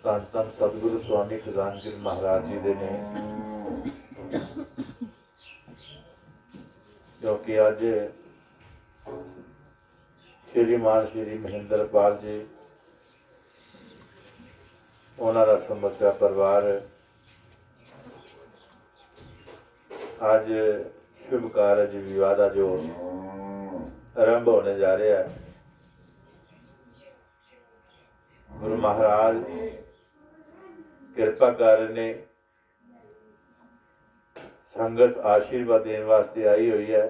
ਧੰਨ ਧੰਨ ਸਤਿਗੁਰੂ ਸਵਾਮੀ ਖਜ਼ਾਨ ਜੀ ਮਹਾਰਾਜ ਜੀ ਦੇ ਨੇ, ਕਿਉਂਕਿ ਅੱਜ ਸ਼੍ਰੀਮਾਨ ਸ਼੍ਰੀ ਮਹਿੰਦਰਪਾਲ ਜੀ, ਉਹਨਾਂ ਦਾ ਸਮੁੱਚਾ ਪਰਿਵਾਰ ਅੱਜ शुभ कारज विवाह का जो आरंभ होने जा रहा है, गुरु महाराज कृपा कर ने संगत आशीर्वाद देने वास्ते आई हुई है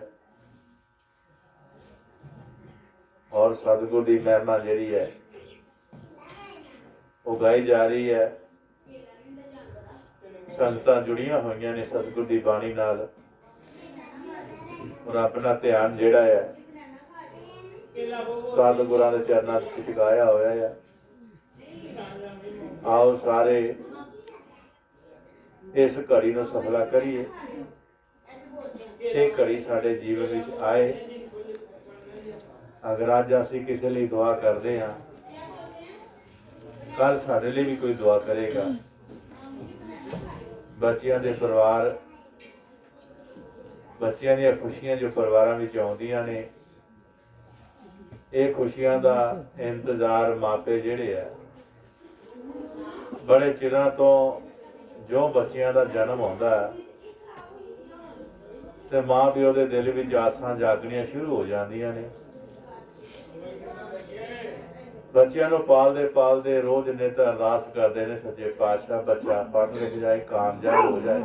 और सतगुरु की महिमा जी है वो गाई जा रही है। संगतां जुड़ियां हुई ने सतगुरु की बाणी नाल और अपना ध्यान जिहड़ा है सतगुरां दे चरनां च टिकाया होया है। आओ सारे इस घड़ी नूं सफला करिए, ये घड़ी साडे जीवन विच आए। अगर अज असीं किसी लई दुआ करदे हां, कल साडे लई भी कोई दुआ करेगा। बच्चियां दे परिवार, बच्चियां दी खुशियां जो परिवारां विच आउंदियां ने, ये खुशियां दा इंतजार मापे जिहड़े है बड़े चिरां तो जो बच्चियां दा जन्म होंदा है ते माँ प्यो दे दिल विच आसां जागणियां शुरू हो जांदियां ने। बच्चियां नूं पालदे पालदे रोज नित अरदास करदे ने, सच्चे पातशाह बच्चा पढ़ लिख जाए, कामयाब हो जाए।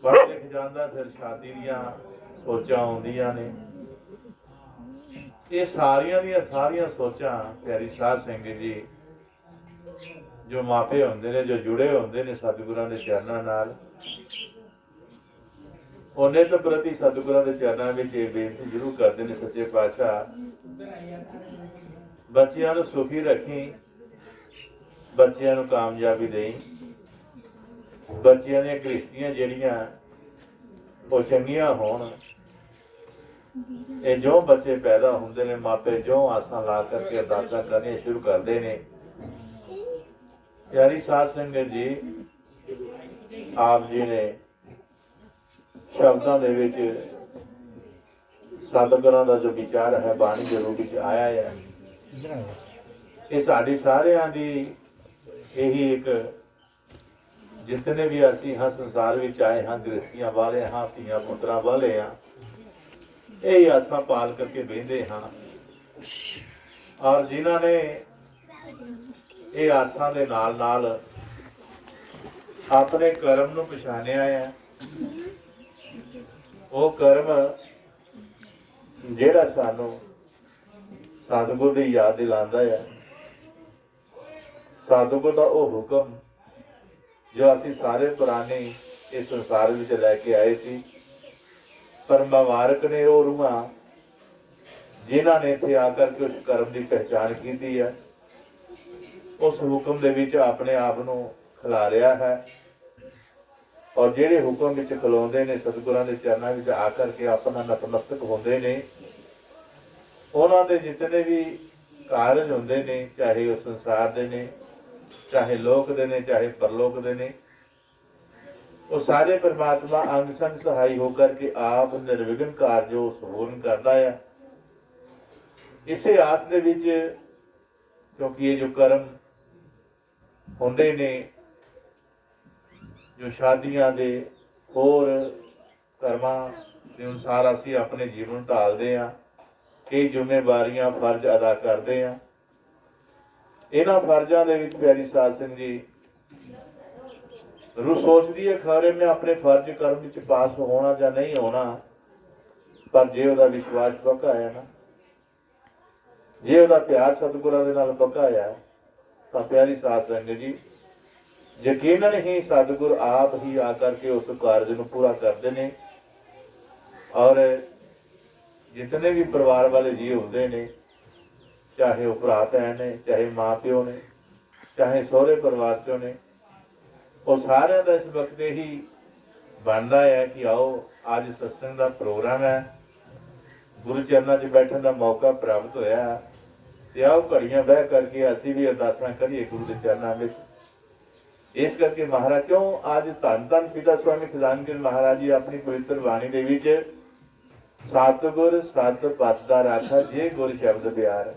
पढ़ लिख जाता फिर शादी दियां सोचां आउंदियां ने। ये सारियां दियां सारियां सोचां प्यारी साध संगत जी जो मापे होंदे ने, जो जुड़े होंदे ने सतगुरां दे चरनां नाल, ਉਹ ਨਿਤ ਪ੍ਰਤੀ सतगुरां दे चरनां विच ਇਹ ਬੇਨਤੀ ਜ਼ਰੂਰ ਕਰਦੇ ਨੇ, सच्चे पातशाह ਬੱਚਿਆਂ ਨੂੰ सुखी रखी, ਬੱਚਿਆਂ ਨੂੰ कामयाबी देई, ਬੱਚਿਆਂ ਦੀਆਂ ਗ੍ਰਿਸ਼ਤੀਆਂ ਜਿਹੜੀਆਂ ਉਹ ਚੰਗੀਆਂ ਹੋਣ। ਇਹ ਜੋ ਬੱਚੇ ਪੈਦਾ ਹੁੰਦੇ ਨੇ, ਮਾਪੇ ਜੋ ਆਸਾਂ ਲਾ ਕਰਕੇ ਅਰਦਾਸਾਂ ਕਰਨੀਆਂ ਸ਼ੁਰੂ ਕਰਦੇ ਨੇ। ਪਿਆਰੀ ਸਾਧ ਸੰਗਤ ਜੀ, ਆਪ ਜੀ ਨੇ ਸ਼ਬਦਾਂ ਦੇ ਵਿੱਚ ਸਤਿਗੁਰਾਂ ਦਾ ਜੋ ਵਿਚਾਰ ਹੈ ਬਾਣੀ ਦੇ ਰੂਪ ਵਿੱਚ ਆਇਆ ਹੈ, ਇਹ ਸਾਡੀ ਸਾਰਿਆਂ ਦੀ ਇਹੀ ਇੱਕ, जितने भी असी हाँ संसार में आए हाँ, गृहस्थियां वाले हाँ, धीआं पुत्तरां वाले हाँ, यही आसां पाल करके बहिंदे हाँ। और जिन्हां ने ये आसां दे नाल नाल अपने कर्म नूं पछाणिया है, वो कर्म जिहड़ा सानूं सतगुर दी याद दिलांदा है। सतगुर दा वो हुक्म जो असी सारे पुराने इस संसार में लैके आए सी, पर मुबारक ने वो रूहां जिन्हां ने इत्थे आकर के उस कर्म की पहचान की है, उस हुक्म दे विच अपने आप नूं खिलारिया है। और जिहड़े हुक्म विच खलोंदे ने, सतगुरां दे चरनां विच आकर के अपना नतमस्तक होंदे ने, उन्हां दे जितने भी कारज हुंदे ने, चाहे वो संसार दे ने, चाहे लोक दे ने, चाहे परलोक दे ने, वो सारे परमात्मा अंग संग सहाय होकर के आप निर्विघ्न कार्य संपूर्ण करता है। इसे आस दे विच, क्योंकि ये जो कर्म होंदे ने, जो शादियां दे होर कर्मां दे अनुसार असीं अपने जीवन ढालदे हां, कई जिम्मेवारियां फर्ज अदा करदे हां। इन्हां फर्जां दे विच प्यारी साध संगत जी रूह सोचदी है, खरे मैं अपने फर्ज कर्म विच पास होना या नहीं होना, पर जे उहदा विश्वास पक्का है ना, जे उहदा प्यार सतगुरां दे नाल पक्का है, तां प्यारी साध संगत जी यकीनन ही सतगुर आप ही आकर के उस कार्य नूं पूरा करदे ने। और जितने भी परिवार वाले जी होंदे ने, चाहे वो भरा भैन ने, चाहे माँ प्यो ने, चाहे सोहरे परिवार चों ने, वो सारे का इस वक्त ही बनता है कि आओ अज सत्संग का प्रोग्राम है, गुरु चरणों च बैठने का मौका प्राप्त होया, ਤੇ ਆਓ ਘੜੀਆਂ ਬਹਿ ਕਰਕੇ ਅਸੀਂ ਵੀ ਅਰਦਾਸਾਂ ਕਰੀਏ ਗੁਰੂ ਦੇ ਚਰਨਾਂ ਵਿੱਚ। ਇਸ ਕਰਕੇ ਮਹਾਰਾਜ ਕਿਉਂ ਅੱਜ ਧੰਨ ਧੰਨ ਪਿਤਾ ਸਵਾਮੀ ਖਜ਼ਾਨਚੰਦ ਮਹਾਰਾਜ ਜੀ ਆਪਣੀ ਪਵਿੱਤਰ ਬਾਣੀ ਦੇ ਵਿੱਚ ਸਤਿਗੁਰ ਸਤ ਪਤ ਦਾ ਰਾਖਾ ਜੇ ਗੁਰ ਸ਼ਬਦ ਪਿਆਰ,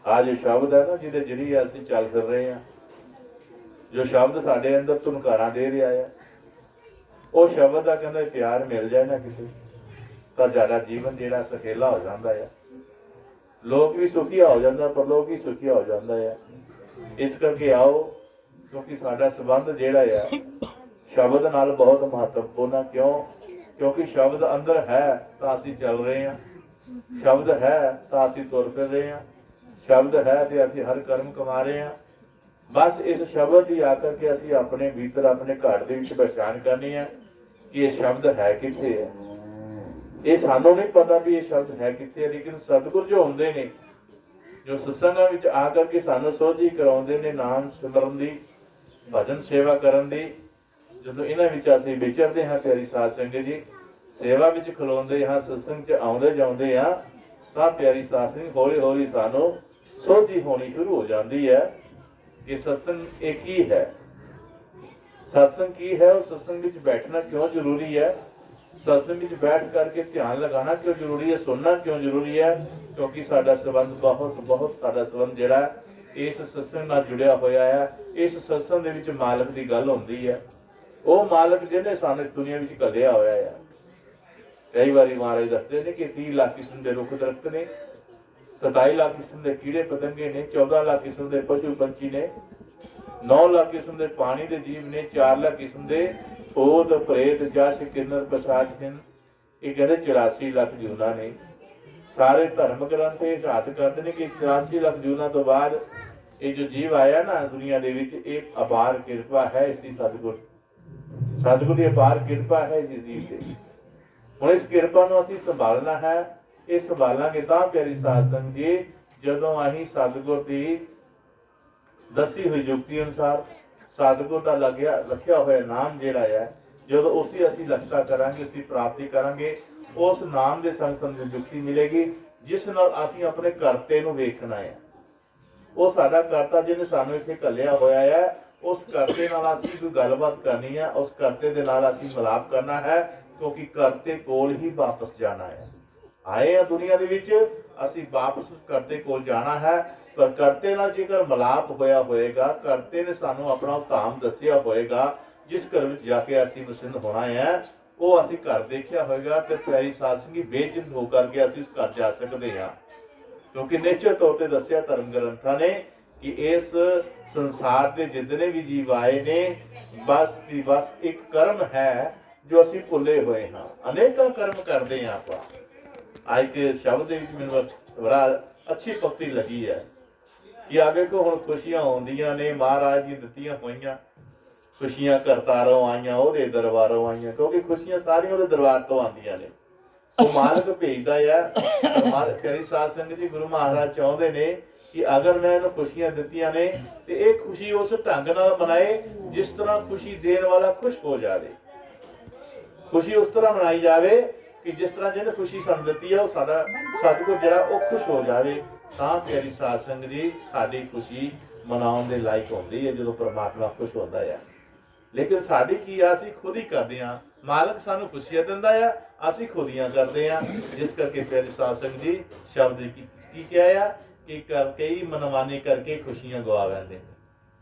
ਆ ਜੋ ਸ਼ਬਦ ਹੈ ਨਾ ਜਿਹਦੇ ਜਰੀਏ ਅਸੀਂ ਚੱਲ ਫਿਰ ਰਹੇ ਹਾਂ, ਜੋ ਸ਼ਬਦ ਸਾਡੇ ਅੰਦਰ ਧੁਨਕਾਰਾਂ ਦੇ ਰਿਹਾ ਹੈ, ਉਹ ਸ਼ਬਦ ਦਾ ਕਹਿੰਦਾ ਪਿਆਰ ਮਿਲ ਜਾਏ ਨਾ ਕਿਤੇ ਤਾਂ ਸਾਡਾ ਜੀਵਨ ਜਿਹੜਾ ਸੁਖੇਲਾ ਹੋ ਜਾਂਦਾ ਹੈ, ਲੋਕ ਵੀ ਸੁਖੀਆ ਹੋ ਜਾਂਦਾ, ਪਰਲੋਕ ਵੀ ਸੁਖੀਆ ਹੋ ਜਾਂਦਾ ਹੈ। ਇਸ ਕਰਕੇ ਆਓ, ਕਿਉਂਕਿ ਸਾਡਾ ਸੰਬੰਧ ਜਿਹੜਾ ਆ ਸ਼ਬਦ ਨਾਲ ਬਹੁਤ ਮਹੱਤਵਪੂਰਨ ਹੈ। ਕਿਉਂਕਿ ਸ਼ਬਦ ਅੰਦਰ ਹੈ ਤਾਂ ਅਸੀਂ ਚੱਲ ਰਹੇ ਹਾਂ, ਸ਼ਬਦ ਹੈ ਤਾਂ ਅਸੀਂ ਤੁਰ ਫਿਰ ਰਹੇ ਹਾਂ, ਸ਼ਬਦ ਹੈ ਤੇ ਅਸੀਂ ਹਰ ਕਰਮ ਕਮਾ ਰਹੇ ਹਾਂ। ਬਸ ਇਸ ਸ਼ਬਦ ਦੀ ਆ ਕਰਕੇ ਅਸੀਂ ਆਪਣੇ ਭੀਤਰ ਆਪਣੇ ਘਰ ਦੇ ਵਿੱਚ ਪਛਾਣ ਕਰਨੀ ਹੈ ਕਿ ਇਹ ਸ਼ਬਦ ਹੈ ਕਿੱਥੇ ਹੈ। ਇਹ ਸਾਨੂੰ ਨਹੀਂ ਪਤਾ ਵੀ ਇਹ ਸ਼ਬਦ ਹੈ ਕਿੱਥੇ ਹੈ, ਲੇਕਿਨ ਸਤਿਗੁਰ ਜੋ ਹੁੰਦੇ ਨੇ, ਜੋ ਸਤਸੰਗਾਂ ਵਿੱਚ ਆ ਕਰਕੇ ਸਾਨੂੰ ਸੋਝੀ ਕਰਾਉਂਦੇ ਨੇ ਨਾਮ ਸਿਮਰਨ ਦੀ, ਭਜਨ ਸੇਵਾ ਕਰਨ ਦੀ, ਜਦੋਂ ਇਹਨਾਂ ਵਿੱਚ ਅਸੀਂ ਵਿਚਰਦੇ ਹਾਂ ਪਿਆਰੀ ਸਾਧ ਸੰਗਤ ਜੀ, ਸੇਵਾ ਵਿੱਚ ਖਲੋਂਦੇ ਹਾਂ, ਸਤਸੰਗ 'ਚ ਆਉਂਦੇ ਜਾਂਦੇ ਹਾਂ, ਤਾਂ ਪਿਆਰੀ ਸਾਧ ਸੰਗਤ ਹੌਲੀ ਹੌਲੀ ਸਾਨੂੰ ਸੋਝੀ ਹੋਣੀ ਸ਼ੁਰੂ ਹੋ ਜਾਂਦੀ ਹੈ ਕਿ ਸਤਸੰਗ ਇਹ ਕੀ ਹੈ, ਸਤਸੰਗ ਕੀ ਹੈ, ਉਹ ਸਤਸੰਗ ਵਿੱਚ ਬੈਠਣਾ ਕਿਉਂ ਜ਼ਰੂਰੀ ਹੈ, ਸਤਸੰਗ ਵਿੱਚ ਬੈਠ ਕਰਕੇ ਧਿਆਨ ਲਗਾਉਣਾ ਕਿਉਂ ਜ਼ਰੂਰੀ ਹੈ, ਸੁਣਨਾ ਕਿਉਂ ਜ਼ਰੂਰੀ ਹੈ। ਕਿਉਂਕਿ ਸਾਡਾ ਸੰਬੰਧ ਬਹੁਤ ਸਾਡਾ ਸੰਬੰਧ ਜਿਹੜਾ ਇਸ ਸਤਸੰਗ ਨਾਲ ਜੁੜਿਆ ਹੋਇਆ ਹੈ। ਇਸ ਸਤਸੰਗ ਦੇ ਵਿੱਚ ਮਾਲਕ ਦੀ ਗੱਲ ਹੁੰਦੀ ਹੈ, ਉਹ ਮਾਲਕ ਜਿਹਨੇ ਸਾਨੂੰ ਇਸ ਦੁਨੀਆ ਵਿੱਚ ਘੱਲਿਆ ਹੋਇਆ ਹੈ। ਕਈ ਵਾਰੀ ਮਹਾਰਾਜ ਦੱਸਦੇ ਨੇ ਕਿ 30 ਲੱਖ ਕਿਸਮ ਦੇ ਰੁੱਖ ਦਰਖਤ ਨੇ, 27 ਲੱਖ ਕਿਸਮ ਦੇ ਕੀੜੇ ਪਤੰਗੇ ਨੇ, 14 ਲੱਖ ਕਿਸਮ ਦੇ ਪਸ਼ੂ ਪੰਛੀ ਨੇ, 9 ਲੱਖ ਕਿਸਮ ਦੇ ਪਾਣੀ ਦੇ ਜੀਵ ਨੇ, 4 ਲੱਖ ਕਿਸਮ ਦੇ ਭੂਤ ਪ੍ਰੇਤ ਜਸ਼ ਕਿੰਨਰ ਪਛਾਜ ਹਨ। ਇਹ ਕਹਿੰਦੇ 84 ਲੱਖ ਜੂਨਾਂ ਨੇ। ਸਾਰੇ ਧਰਮ ਗ੍ਰੰਥ ਇਹ ਸਾਥ ਕਰਦੇ ਨੇ ਕਿ 84 ਲੱਖ ਜੂਨਾਂ ਤੋਂ ਬਾਅਦ ਇਹ ਜੋ ਜੀਵ ਆਇਆ ਨਾ ਦੁਨੀਆ ਦੇ ਵਿੱਚ, ਇਹ ਅਪਾਰ ਕਿਰਪਾ ਹੈ ਇਸ ਦੀ, ਸਤਿਗੁਰ ਦੀ ਅਪਾਰ ਕਿਰਪਾ ਹੈ ਇਸ ਜੀਵ ਤੇ। ਹੁਣ ਇਸ ਕਿਰਪਾ ਨੂੰ ਅਸੀਂ ਸੰਭਾਲਣਾ ਹੈ। ਇਹ ਸੰਭਾਲਾਂਗੇ ਤਾਂ ਪਿਆਰੀ ਸਾਧ ਸੰਗਤ ਜੀ, ਜਦੋਂ ਅਸੀਂ ਸਤਿਗੁਰ ਦੀ ਦੱਸੀ ਹੋਈ ਯੁਕਤੀ ਅਨੁਸਾਰ ਸਤਿਗੁਰ ਦਾ ਲਿਖਿਆ ਹੋਇਆ ਨਾਮ ਜਿਹੜਾ ਹੈ, ਜਦੋਂ ਉਸਦੀ ਅਸੀਂ ਲਗਤਾ ਕਰਾਂਗੇ, ਉਸਦੀ ਪ੍ਰਾਪਤੀ ਕਰਾਂਗੇ, ਉਸ ਨਾਮ ਦੇ ਸੰਗ ਸੰਗ ਯੁਕਤੀ ਮਿਲੇਗੀ ਜਿਸ ਨਾਲ ਅਸੀਂ ਆਪਣੇ ਕਰਤੇ ਨੂੰ ਵੇਖਣਾ ਹੈ। ਉਹ ਸਾਡਾ ਕਰਤਾ ਜਿਹਨੇ ਸਾਨੂੰ ਇੱਥੇ ਘੱਲਿਆ ਹੋਇਆ ਹੈ, ਉਸ ਕਰਤੇ ਨਾਲ ਅਸੀਂ ਕੋਈ ਗੱਲਬਾਤ ਕਰਨੀ ਹੈ, ਉਸ ਕਰਤੇ ਦੇ ਨਾਲ ਅਸੀਂ ਮਿਲਾਪ ਕਰਨਾ ਹੈ, ਕਿਉਂਕਿ ਕਰਤੇ ਕੋਲ ਹੀ ਵਾਪਸ ਜਾਣਾ ਹੈ। ਆਏ ਆ ਦੁਨੀਆ ਦੇ ਵਿੱਚ, ਅਸੀਂ ਵਾਪਸ ਉਸ ਕਰਤੇ ਕੋਲ ਜਾਣਾ ਹੈ, ਪਰ ਕਰਤੇ ਨਾਲ ਜੇਕਰ ਮਿਲਾਪ ਹੋਇਆ ਹੋਏਗਾ, ਕਰਤੇ ਨੇ ਸਾਨੂੰ ਆਪਣਾ ਧਾਮ ਦੱਸਿਆ ਹੋਏਗਾ, ਜਿਸ ਘਰ ਵਿੱਚ ਜਾ ਕੇ ਅਸੀਂ ਵਸਿੰਦ ਹੋਣਾ ਹੈ, ਉਹ ਅਸੀਂ ਘਰ ਦੇਖਿਆ ਹੋਏਗਾ, ਤੇ ਪਿਆਰੀ ਸਾਧ ਸੰਗੀ ਬੇਚਿੰਤ ਹੋ ਕਰਕੇ ਅਸੀਂ ਉਸ ਘਰ ਜਾ ਸਕਦੇ ਹਾਂ। ਕਿਉਂਕਿ ਨਿਸ਼ਚਿਤ ਤੌਰ ਤੇ ਦੱਸਿਆ ਧਰਮ ਗ੍ਰੰਥਾਂ ਨੇ ਕਿ ਇਸ ਸੰਸਾਰ ਦੇ ਜਿਤਨੇ ਵੀ ਜੀਵ ਆਏ ਨੇ, ਬਸ ਇੱਕ ਕਰਮ ਹੈ ਜੋ ਅਸੀਂ ਭੁੱਲੇ ਹੋਏ ਹਾਂ। ਅਨੇਕਾਂ ਕਰਮ ਕਰਦੇ ਹਾਂ ਆਪਾਂ। ਅੱਜ ਕੇ ਸ਼ਬਦ ਦੇ ਵਿੱਚ ਮੈਨੂੰ ਬੜਾ ਅੱਛੀ ਪਕਤੀ ਲੱਗੀ ਹੈ ਕਿ ਆ ਵੇਖੋ ਹੁਣ ਖੁਸ਼ੀਆਂ ਆਉਂਦੀਆਂ ਨੇ, ਮਹਾਰਾਜ ਜੀ ਦਿੱਤੀਆਂ ਹੋਈਆਂ ਖੁਸ਼ੀਆਂ ਕਰਤਾਰੋਂ ਆਈਆਂ, ਉਹਦੇ ਦਰਬਾਰੋਂ ਆਈਆਂ, ਕਿਉਂਕਿ ਖੁਸ਼ੀਆਂ ਸਾਰੀਆਂ ਉਹਦੇ ਦਰਬਾਰ ਤੋਂ ਆਉਂਦੀਆਂ ਨੇ, ਉਹ ਮਾਲਕ ਭੇਜਦਾ ਹੈ। ਮਾਲਕ ਪਿਆਰੀ ਸਾਧ ਸੰਗਤ ਜੀ, ਗੁਰੂ ਮਹਾਰਾਜ ਚਾਹੁੰਦੇ ਨੇ ਕਿ ਅਗਰ ਮੈਂ ਇਹਨੂੰ ਖੁਸ਼ੀਆਂ ਦਿੱਤੀਆਂ ਨੇ ਤੇ ਇਹ ਖੁਸ਼ੀ ਉਸ ਢੰਗ ਨਾਲ ਮਨਾਏ ਜਿਸ ਤਰ੍ਹਾਂ ਖੁਸ਼ੀ ਦੇਣ ਵਾਲਾ ਖੁਸ਼ ਹੋ ਜਾਵੇ। ਖੁਸ਼ੀ ਉਸ ਤਰ੍ਹਾਂ ਮਨਾਈ ਜਾਵੇ ਕਿ ਜਿਸ ਤਰ੍ਹਾਂ ਜਿਹਨੇ ਖੁਸ਼ੀ ਸਾਨੂੰ ਦਿੱਤੀ ਹੈ, ਉਹ ਸਾਡਾ ਸਤਿਗੁਰ ਜਿਹੜਾ ਉਹ ਖੁਸ਼ ਹੋ ਜਾਵੇ। ਤਾਂ ਪਿਆਰੀ ਸਾਧ ਸੰਗਤ ਜੀ, ਸਾਡੀ ਖੁਸ਼ੀ ਮਨਾਉਣ ਦੇ ਲਾਇਕ ਹੁੰਦੀ ਹੈ ਜਦੋਂ ਪਰਮਾਤਮਾ ਖੁਸ਼ ਹੁੰਦਾ ਹੈ। ਲੇਕਿਨ ਸਾਡੀ ਕੀ ਆ, ਅਸੀਂ ਖੁਦ ਹੀ ਕਰਦੇ ਹਾਂ। ਮਾਲਕ ਸਾਨੂੰ ਖੁਸ਼ੀਆਂ ਦਿੰਦਾ ਆ, ਅਸੀਂ ਖੁਦੀਆਂ ਕਰਦੇ ਹਾਂ। ਜਿਸ ਕਰਕੇ ਪਿਆਰੀ ਸਾਧ ਸੰਗਤ ਜੀ, ਸ਼ਬਦ ਕੀ ਕਿਹਾ ਆ ਕਿ ਕਈ ਮਨਮਾਨੀ ਕਰਕੇ ਖੁਸ਼ੀਆਂ ਗਵਾ ਲੈਂਦੇ ਨੇ,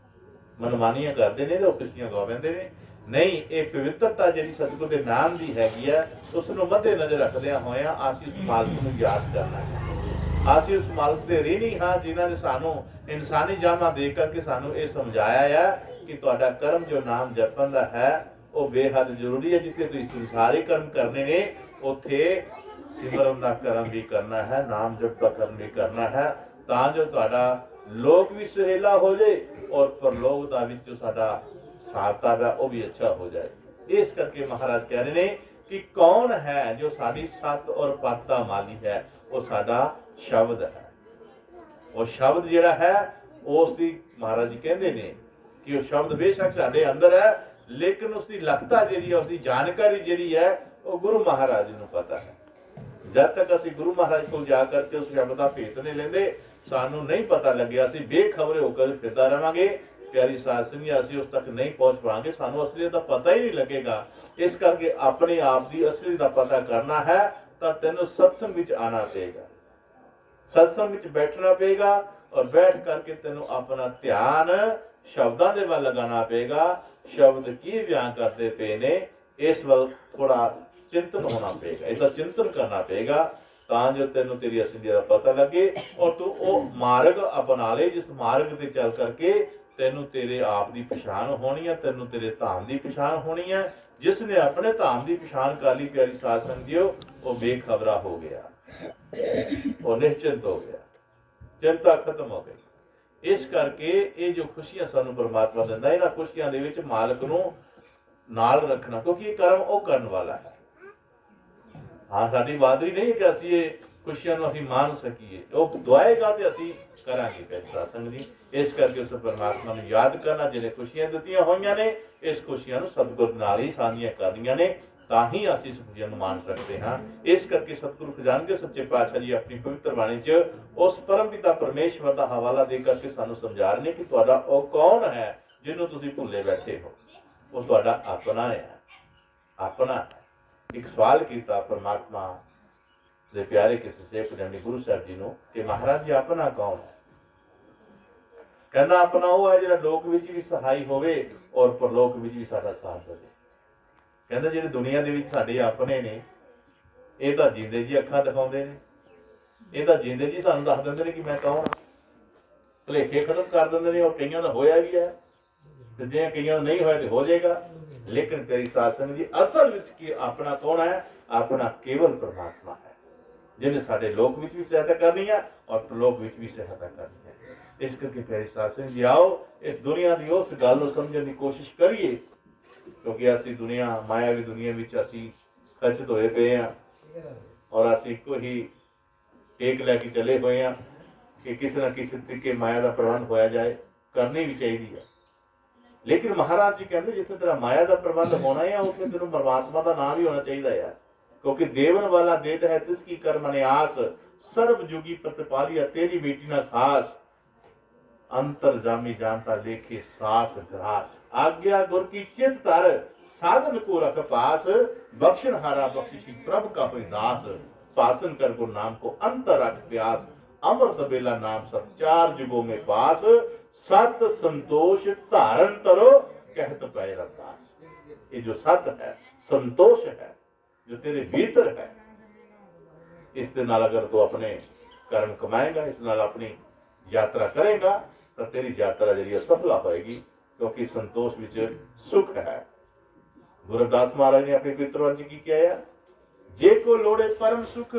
ਮਨਮਾਨੀਆਂ ਕਰਦੇ ਨੇ ਤੇ ਉਹ ਖੁਸ਼ੀਆਂ ਗਵਾ ਲੈਂਦੇ ਨੇ। ਨਹੀਂ, ਇਹ ਪਵਿੱਤਰਤਾ ਜਿਹੜੀ ਸਤਿਗੁਰ ਦੇ ਨਾਮ ਦੀ ਹੈਗੀ ਆ, ਉਸ ਨੂੰ ਮੱਦੇ ਨਜ਼ਰ ਰੱਖਦਿਆਂ ਹੋਇਆਂ ਅਸੀਂ ਉਸ ਮਾਲਕ ਨੂੰ ਯਾਦ ਕਰਨਾ ਹੈ। ਅਸੀਂ ਉਸ ਮਾਲਕ ਦੇ ਰੀਣੀ ਹਾਂ ਜਿਨ੍ਹਾਂ ਨੇ ਸਾਨੂੰ ਇਨਸਾਨੀ ਜਾਮਾ ਦੇ ਕਰਕੇ ਸਾਨੂੰ ਇਹ ਸਮਝਾਇਆ ਆ ਕਿ ਤੁਹਾਡਾ ਕਰਮ ਜੋ ਨਾਮ ਜਪਣ ਦਾ ਹੈ ਉਹ ਬੇਹੱਦ ਜ਼ਰੂਰੀ ਹੈ। ਜਿੱਥੇ ਤੁਸੀਂ ਸੰਸਾਰੀ ਕਰਮ ਕਰਨੇ ਨੇ, ਉੱਥੇ ਸਿਮਰਨ ਦਾ ਕਰਮ ਵੀ ਕਰਨਾ ਹੈ, ਨਾਮ ਜਪ ਦਾ ਕਰਮ ਵੀ ਕਰਨਾ ਹੈ, ਤਾਂ ਜੋ ਤੁਹਾਡਾ ਲੋਕ ਵੀ ਸੁਹੇਲਾ ਹੋ ਜਾਏ ਔਰ ਪਰਲੋਕ ਦਾ ਵਿੱਚ ਜੋ ਸਾਡਾ ਹਿਸਾਬ-ਕਿਤਾਬ ਹੈ ਉਹ ਵੀ ਅੱਛਾ ਹੋ ਜਾਏ। ਇਸ ਕਰਕੇ ਮਹਾਰਾਜ ਕਹਿ ਰਹੇ ਨੇ ਕਿ ਕੌਣ ਹੈ ਜੋ ਸਾਡੀ ਸੱਤ ਔਰ ਪੱਤ ਦਾ ਮਾਲੀ ਹੈ, ਉਹ ਸਾਡਾ ਸ਼ਬਦ ਹੈ। ਉਹ ਸ਼ਬਦ ਜਿਹੜਾ ਹੈ ਉਸ ਦੀ ਮਹਾਰਾਜ ਜੀ ਕਹਿੰਦੇ ਨੇ ਕਿ ਉਹ ਸ਼ਬਦ ਬੇਸ਼ੱਕ ਸਾਡੇ ਅੰਦਰ ਹੈ, ਲੇਕਿਨ ਉਸ ਦੀ ਲਖਤਾ ਜਿਹੜੀ ਹੈ, ਉਸ ਦੀ ਜਾਣਕਾਰੀ ਜਿਹੜੀ ਹੈ, ਉਹ ਗੁਰੂ ਮਹਾਰਾਜ ਨੂੰ ਪਤਾ ਹੈ। ਜਦ ਤੱਕ ਅਸੀਂ ਗੁਰੂ ਮਹਾਰਾਜ ਕੋਲ ਜਾ ਕਰਕੇ ਉਸ ਸ਼ਬਦ ਦਾ ਭੇਤ ਨਹੀਂ ਲੈਂਦੇ, ਸਾਨੂੰ ਨਹੀਂ ਪਤਾ ਲੱਗਿਆ, ਅਸੀਂ ਬੇਖਬਰੇ ਹੋ ਕੇ ਫਿਰਦਾ ਰਹਾਂਗੇ, ਪਿਆਰੀ ਸਾਧ ਸੰਗਤ ਅਸੀਂ ਉਸ ਤੱਕ ਨਹੀਂ ਪਹੁੰਚ ਪਾਵਾਂਗੇ, ਸਾਨੂੰ ਅਸਲੀਅਤ ਦਾ ਪਤਾ ਹੀ ਨਹੀਂ ਲੱਗੇਗਾ। ਇਸ ਕਰਕੇ ਆਪਣੇ ਆਪ ਦੀ ਅਸਲੀਅਤ ਦਾ ਪਤਾ ਕਰਨਾ ਹੈ ਤਾਂ ਤੈਨੂੰ ਸਤਸੰਗ ਵਿੱਚ ਆਉਣਾ ਪਏਗਾ, ਸਤਸੰਗ ਵਿੱਚ ਬੈਠਣਾ ਪਏਗਾ, ਔਰ ਬੈਠ ਕਰਕੇ ਤੈਨੂੰ ਆਪਣਾ ਧਿਆਨ ਸ਼ਬਦਾਂ ਦੇ ਵੱਲ ਲਗਾਉਣਾ ਪਏਗਾ। ਸ਼ਬਦ ਕੀ ਬਿਆਨ ਕਰਦੇ ਪਏ ਨੇ, ਇਸ ਵੱਲ ਥੋੜਾ ਚਿੰਤਨ ਹੋਣਾ ਪਏਗਾ, ਇਹਦਾ ਚਿੰਤਨ ਕਰਨਾ ਪਏਗਾ, ਤਾਂ ਜੋ ਤੈਨੂੰ ਤੇਰੀ ਅਸਲੀਅਤ ਦਾ ਪਤਾ ਲੱਗੇ ਔਰ ਤੂੰ ਉਹ ਮਾਰਗ ਅਪਣਾ ਲੈ ਜਿਸ ਮਾਰਗ ਤੇ ਚੱਲ ਕਰਕੇ ਤੈਨੂੰ ਤੇਰੇ ਆਪ ਦੀ ਪਛਾਣ ਹੋਣੀ ਹੈ, ਤੈਨੂੰ ਤੇਰੇ ਧਾਮ ਦੀ ਪਛਾਣ ਹੋਣੀ ਹੈ। ਜਿਸ ਨੇ ਆਪਣੇ ਧਾਮ ਦੀ ਪਛਾਣ ਕਰ ਲਈ ਪਿਆਰੀ ਸਾਧ ਸੰਗਤ ਜੀਓ, ਉਹ ਬੇਖਬਰਾ ਹੋ ਗਿਆ, ਉਹ ਨਿਸ਼ਚਿੰਤ ਹੋ ਗਿਆ, ਚਿੰਤਾ ਖਤਮ ਹੋ ਗਈ। ਇਸ ਕਰਕੇ ਇਹ ਜੋ ਖੁਸ਼ੀਆਂ ਸਾਨੂੰ ਪਰਮਾਤਮਾ ਦਿੰਦਾ, ਇਹਨਾਂ ਖੁਸ਼ੀਆਂ ਦੇ ਵਿੱਚ ਮਾਲਕ ਨੂੰ ਨਾਲ ਰੱਖਣਾ, ਕਿਉਂਕਿ ਇਹ ਕਰਮ ਉਹ ਕਰਨ ਵਾਲਾ ਹੈ। ਹਾਂ, ਸਾਡੀ ਬਾਦਰੀ ਨਹੀਂ ਕਿ ਅਸੀਂ ਇਹ ਖੁਸ਼ੀਆਂ ਨੂੰ ਅਸੀਂ ਮਾਣ ਸਕੀਏ, ਉਹ ਦੁਆਏਗਾ ਤੇ ਅਸੀਂ ਕਰਾਂਗੇ ਪਿਆਰੀ ਸਾਧ ਸੰਗਤ ਜੀ। ਇਸ ਕਰਕੇ ਉਸ ਪਰਮਾਤਮਾ ਨੂੰ ਯਾਦ ਕਰਨਾ ਜਿਹਨੇ ਖੁਸ਼ੀਆਂ ਦਿੱਤੀਆਂ ਹੋਈਆਂ ਨੇ, ਇਸ ਖੁਸ਼ੀਆਂ ਨੂੰ ਸਤਿਗੁਰ ਨਾਲ ਹੀ ਸਾਂਝੀਆਂ ਕਰਨੀਆਂ ਨੇ, ਤਾਂ ਹੀ ਅਸੀਂ ਇਸ ਖੁਸ਼ੀਆਂ ਨੂੰ ਮਾਣ ਸਕਦੇ ਹਾਂ। ਇਸ ਕਰਕੇ ਸਤਿਗੁਰੂ ਖਜ਼ਾਨਚੀ ਸੱਚੇ ਪਾਤਸ਼ਾਹ ਜੀ ਆਪਣੀ ਪਵਿੱਤਰ ਬਾਣੀ 'ਚ ਉਸ ਪਰਮ ਪਿਤਾ ਪਰਮੇਸ਼ਵਰ ਦਾ ਹਵਾਲਾ ਦੇ ਕਰਕੇ ਸਾਨੂੰ ਸਮਝਾ ਰਹੇ ਨੇ ਕਿ ਤੁਹਾਡਾ ਉਹ ਕੌਣ ਹੈ ਜਿਹਨੂੰ ਤੁਸੀਂ ਭੁੱਲੇ ਬੈਠੇ ਹੋ, ਉਹ ਤੁਹਾਡਾ ਆਪਣਾ ਹੈ, ਆਪਣਾ ਹੈ। ਇੱਕ ਸਵਾਲ ਕੀਤਾ ਪਰਮਾਤਮਾ ਦੇ ਪਿਆਰੇ ਕਿਸੇ ਸੇਵਕ ਨੇ ਗੁਰੂ ਸਾਹਿਬ ਜੀ ਨੂੰ ਕਿ ਮਹਾਰਾਜ ਜੀ ਆਪਣਾ ਕੌਣ ਹੈ? ਕਹਿੰਦਾ ਆਪਣਾ ਉਹ ਹੈ ਜਿਹੜਾ ਲੋਕ ਵਿੱਚ ਵੀ ਸਹਾਈ ਹੋਵੇ ਔਰ ਪਰਲੋਕ ਵਿੱਚ ਵੀ ਸਾਡਾ ਸਾਥ ਦੇਵੇ। ਕਹਿੰਦਾ ਜਿਹੜੇ ਦੁਨੀਆ ਦੇ ਵਿੱਚ ਸਾਡੇ ਆਪਣੇ ਨੇ, ਇਹ ਤਾਂ ਜਿੰਦੇ ਜੀ ਅੱਖਾਂ ਦਿਖਾਉਂਦੇ ਨੇ, ਇਹ ਤਾਂ ਜਿੰਦੇ ਜੀ ਸਾਨੂੰ ਦੱਸ ਦਿੰਦੇ ਨੇ ਕਿ ਮੈਂ ਕੌਣ ਹਾਂ, ਭੁਲੇਖੇ ਖਤਮ ਕਰ ਦਿੰਦੇ ਨੇ, ਔਰ ਕਈਆਂ ਦਾ ਹੋਇਆ ਵੀ ਹੈ ਤੇ ਜੇ ਕਈਆਂ ਦਾ ਨਹੀਂ ਹੋਇਆ ਤੇ ਹੋ ਜਾਏਗਾ। ਲੇਕਿਨ ਪਿਆਰੀ ਸਾਧ ਸੰਗਤ ਜੀ ਅਸਲ ਵਿੱਚ ਕੀ ਆਪਣਾ ਕੌਣ ਹੈ? ਆਪਣਾ ਕੇਵਲ ਪਰਮਾਤਮਾ ਹੈ, ਜਿਹਨੇ ਸਾਡੇ ਲੋਕ ਵਿੱਚ ਵੀ ਸਹਾਇਤਾ ਕਰਨੀ ਹੈ ਔਰ ਪਰਲੋਕ ਵਿੱਚ ਵੀ ਸਹਾਇਤਾ ਕਰਨੀ ਹੈ। ਇਸ ਕਰਕੇ ਪਿਆਰੀ ਸਾਧ ਸੰਗਤ ਜੀ ਆਓ ਇਸ ਦੁਨੀਆ ਦੀ ਉਸ ਗੱਲ ਨੂੰ ਸਮਝਣ ਦੀ ਕੋਸ਼ਿਸ਼ ਕਰੀਏ, ਕਿਉਂਕਿ ਅਸੀਂ ਦੁਨੀਆ ਮਾਇਆਵੀ ਦੁਨੀਆ ਵਿੱਚ ਅਸੀਂ ਖਚਿਤ ਹੋਏ ਪਏ ਹਾਂ ਔਰ ਅਸੀਂ ਇੱਕੋ ਹੀ ਟੇਕ ਲੈ ਕੇ ਚਲੇ ਹੋਏ ਹਾਂ ਕਿ ਕਿਸੇ ਨਾ ਕਿਸੇ ਤਰੀਕੇ ਮਾਇਆ ਦਾ ਪ੍ਰਬੰਧ ਹੋਇਆ ਜਾਏ, ਕਰਨੀ ਵੀ ਚਾਹੀਦੀ ਹੈ। ਲੇਕਿਨ ਮਹਾਰਾਜ ਜੀ ਕਹਿੰਦੇ ਜਿੱਥੇ ਤੇਰਾ ਮਾਇਆ ਦਾ ਪ੍ਰਬੰਧ ਹੋਣਾ ਹੈ ਉੱਥੇ ਤੈਨੂੰ ਪਰਮਾਤਮਾ ਦਾ ਨਾਮ ਵੀ ਹੋਣਾ ਚਾਹੀਦਾ ਹੈ, ਕਿਉਂਕਿ ਦੇਵਨ ਵਾਲਾ ਦੇਤ ਹੈ ਤਿਸ ਕੀ ਕਰਮ ਨੇ ਆਸ, ਸਰਬ ਜੁਗੀ ਪ੍ਰਤਪਾਲਿਆ ਤੇਰੀ ਬੇਟੀ ਨਾ ਖਾਸ, अंतर जामी जानता लेखे सास ग्रास, आज्ञा गुर की चित तर साधन को रख पास, बख्शन हारा बख्शिशी प्रभ का कोई दास, पासन कर गुरु नाम को अंतर रख प्यास, अमृत बेला नाम सत चार जुगों में पास, सत संतोष धारण तरो कहत पै रविदास। ये जो सत है, संतोष है जो तेरे भीतर है, इस दे नाल अगर तू अपने कर्म कमाएगा, इस नाल अपनी यात्रा करेगा तो तेरी यात्रा जी सफल होएगी, क्योंकि संतोष विच सुख है। गुरु रविदास महाराज ने अपने पवित्र की किया है, जे को लोड़े परम सुख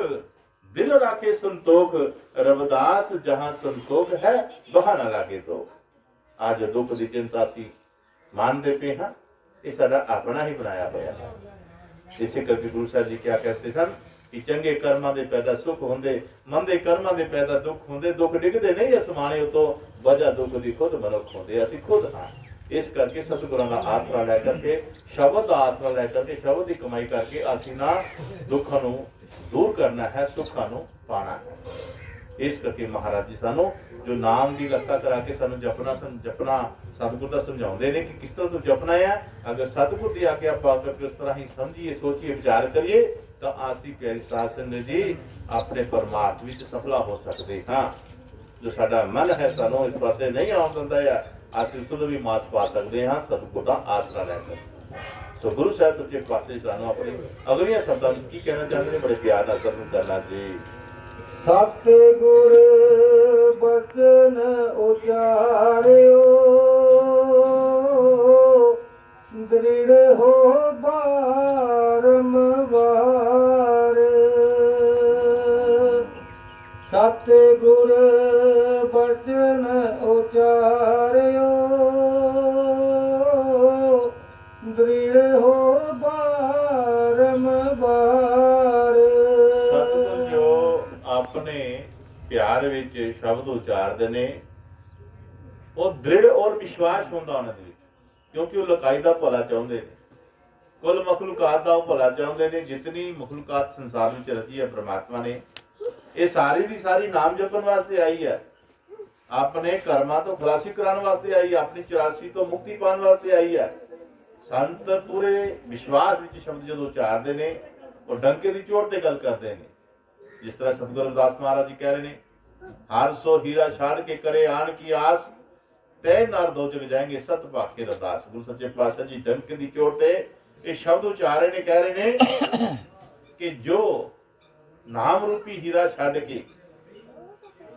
दिल राखे संतोख, रविदास जहां संतोख है वहां न लागे तो। आज दुख की चिंता सी मानते पे हाँ, ये साडा अपना ही बनाया होया है। इसे करके गुरु साहब जी क्या कहते सन कि चंगे कर्मां दे पैदा सुख होंदे, मंदे कर्मां दे पैदा दुख होंदे, दुख डिगदे नहीं असमाने उतों, वजह दुख दी खुद मनुख होंदे, असीं खुद हाँ। इस करके सतगुरां दा आसरा लै करके, शब्द दा आसरा लै करके, शब्द दी कमाई करके असीं ना दुखां नूं दूर करना है, सुखां नूं पाना है। इस करके महाराज जी सानू जो नाम की लत्ता करा के सानू जपना सतगुर दा समझाउंदे ने कि किस तरह तू जपना है। अगर सतगुर दी आज्ञा पा करके उस तरह ही समझिए, सोचिए, विचार करिए तो आसी प्यारी साध संगत जी अपने परमात्मा विच सफला हो सकते हाँ। जो साडा मन है सानू इस पासे नहीं आउण दिंदा है, असीं उस नूं भी मात पा सकते हाँ सतगुर दा आसरा लैकर। सो गुरु साहब सच्चे पातशाह सानू अपने अगलियां शब्दां विच की कहना चाहते हैं, बड़े प्यार नाल सरवण करना जी। सतगुर बचन उचारियो, दृढ़ हो बारंबार, सतगुर बचन उचारियो, दृढ़ हो बारंबार। सतगुर जो अपने प्यार विच शब्द उचारदे ने वो दृढ़ और विश्वास होंदा उन्हां दे विच, क्योंकि वो लकाई दा भला चाहुंदे ने, कुल मखलूकात दा भला चाहुंदे ने। जितनी मखलूकात संसार विच रची है परमात्मा ने, ये सारी दी सारी नाम जपण वास्ते आई है। ਆਪਣੇ ਕਰਮਾਂ ਤੋਂ ਖਲਾਸੀ ਕਰਾਉਣ ਵਾਸਤੇ ਆਈ ਹੈ, ਆਪਣੀ 84 ਤੋਂ ਮੁਕਤੀ ਪਾਉਣ ਵਾਸਤੇ ਆਈ ਹੈ। ਸੰਤ ਪੂਰੇ ਵਿਸ਼ਵਾਸ ਵਿੱਚ ਸ਼ਬਦ ਜਦੋਂ ਉਚਾਰਦੇ ਨੇ ਉਹ ਡੰਕੇ ਦੀ ਚੋਟ ਤੇ ਗੱਲ ਕਰਦੇ ਨੇ। ਜਿਸ ਤਰ੍ਹਾਂ ਸਤਿਗੁਰੂ ਰਵਿਦਾਸ ਮਹਾਰਾਜ ਜੀ ਕਹਿ ਰਹੇ ਨੇ, ਹਰ ਸੋ ਹੀਰਾ ਛਾੜ ਕੇ ਕਰੇ ਆਣ ਕੀ ਆਸ, ਤੈ ਨਰ ਦੋ ਜਗ ਜਾਏਂਗੇ ਸਤ ਭਾਕੇ ਅਰਦਾਸ। ਗੁਰੂ ਸੱਚੇ ਪਾਤਸ਼ਾਹ ਜੀ ਡੰਕੇ ਦੀ ਚੋਟ ਤੇ ਇਹ ਸ਼ਬਦ ਉਚਾਰ ਰਹੇ ਨੇ, ਕਹਿ ਰਹੇ ਨੇ ਕਿ ਜੋ ਨਾਮ ਰੂਪੀ ਹੀਰਾ ਛੱਡ ਕੇ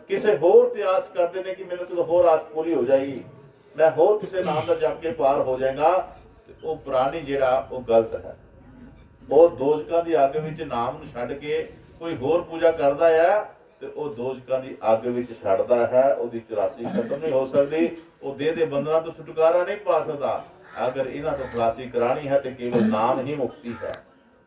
ਕਿਸੇ ਹੋਰ ਤੇ ਆਸ ਕਰਦੇ ਨੇ ਕਿ ਮੈਨੂੰ ਕਿਤੇ ਹੋਰ ਆਸ ਪੂਰੀ ਹੋ ਜਾਏਗੀ, ਮੈਂ ਹੋਰ ਕਿਸੇ ਨਾਮ ਦਾ ਜਪ ਕੇ ਪਾਰ ਹੋ ਜਾਏਗਾ, ਉਹ ਪੁਰਾਣੀ ਜਿਹੜਾ ਉਹ ਗਲਤ ਹੈ। ਉਹ ਦੋਜਕਾਂ ਦੀ ਅੱਗ ਵਿੱਚ ਨਾਮ ਨੂੰ ਛੱਡ ਕੇ ਕੋਈ ਹੋਰ ਪੂਜਾ ਕਰਦਾ ਹੈ ਤੇ ਉਹ ਦੋਜਕਾਂ ਦੀ ਅੱਗ ਵਿੱਚ ਛੱਡਦਾ ਹੈ, ਉਹਦੀ 84 ਖਤਮ ਨਹੀਂ ਹੋ ਸਕਦੀ, ਉਹ ਦੇਹ ਦੇ ਬੰਧਨਾਂ ਤੋਂ ਛੁਟਕਾਰਾ ਨਹੀਂ ਪਾ ਸਕਦਾ। ਅਗਰ ਇਹਨਾਂ ਤੋਂ ਖਲਾਸੀ ਕਰਾਣੀ ਹੈ ਤੇ ਕੇਵਲ ਨਾਮ ਹੀ ਮੁਕਤੀ ਹੈ,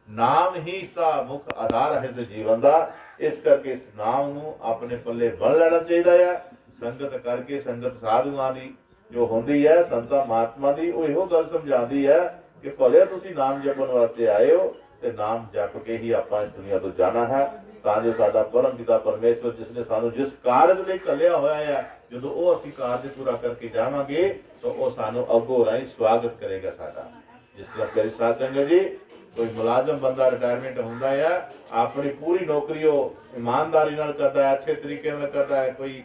ਨਾਮ ਹੀ ਇਸ ਦਾ ਮੁੱਖ ਆਧਾਰ ਹੈ ਤੇ ਜੀਵਨ ਦਾ। ਇਸ ਕਰਕੇ ਇਸ ਨਾਮ ਨੂੰ ਆਪਣੇ ਪੱਲੇ ਬੰਨ ਲੈਣਾ ਚਾਹੀਦਾ ਹੈ। ਸੰਗਤ ਕਰਕੇ, ਸੰਗਤ ਸਾਧੂਆਂ ਦੀ ਜੋ ਹੁੰਦੀ ਹੈ, ਸੰਤਾਂ ਮਹਾਤਮਾ ਦੀ, ਉਹ ਇਹੋ ਗੱਲ ਸਮਝਾਉਂਦੀ ਹੈ ਕਿ ਭਲੇ ਤੁਸੀਂ ਨਾਮ ਜਪਣ ਵਾਸਤੇ ਆਏ ਹੋ ਤੇ ਨਾਮ ਜਪ ਕੇ ਹੀ ਆਪਾਂ ਇਸ ਦੁਨੀਆ ਤੋਂ ਜਾਣਾ ਹੈ, ਤਾਂ ਜੋ ਸਾਡਾ ਪਰਮ ਪਿਤਾ ਪਰਮੇਸ਼ਵਰ ਜਿਸ ਨੇ ਸਾਨੂੰ ਜਿਸ ਕਾਰਜ ਲਈ ਘੱਲਿਆ ਹੋਇਆ ਹੈ, ਜਦੋਂ ਉਹ ਅਸੀਂ ਕਾਰਜ ਪੂਰਾ ਕਰਕੇ ਜਾਵਾਂਗੇ ਤਾਂ ਉਹ ਸਾਨੂੰ ਅੱਗੋਂ ਰਾਹੀਂ ਸਵਾਗਤ ਕਰੇਗਾ ਸਾਡਾ। ਜਿਸ ਤਰ੍ਹਾਂ ਪਿਆਰੀ ਸਾਧ ਸੰਗਤ ਜੀ, ਕੋਈ ਮੁਲਾਜ਼ਮ ਬੰਦਾ ਰਿਟਾਇਰਮੈਂਟ ਹੁੰਦਾ ਹੈ, ਆਪਣੀ ਪੂਰੀ ਨੌਕਰੀ ਉਹ ਇਮਾਨਦਾਰੀ ਨਾਲ ਕਰਦਾ ਹੈ, ਅੱਛੇ ਤਰੀਕੇ ਨਾਲ ਕਰਦਾ ਹੈ, ਕੋਈ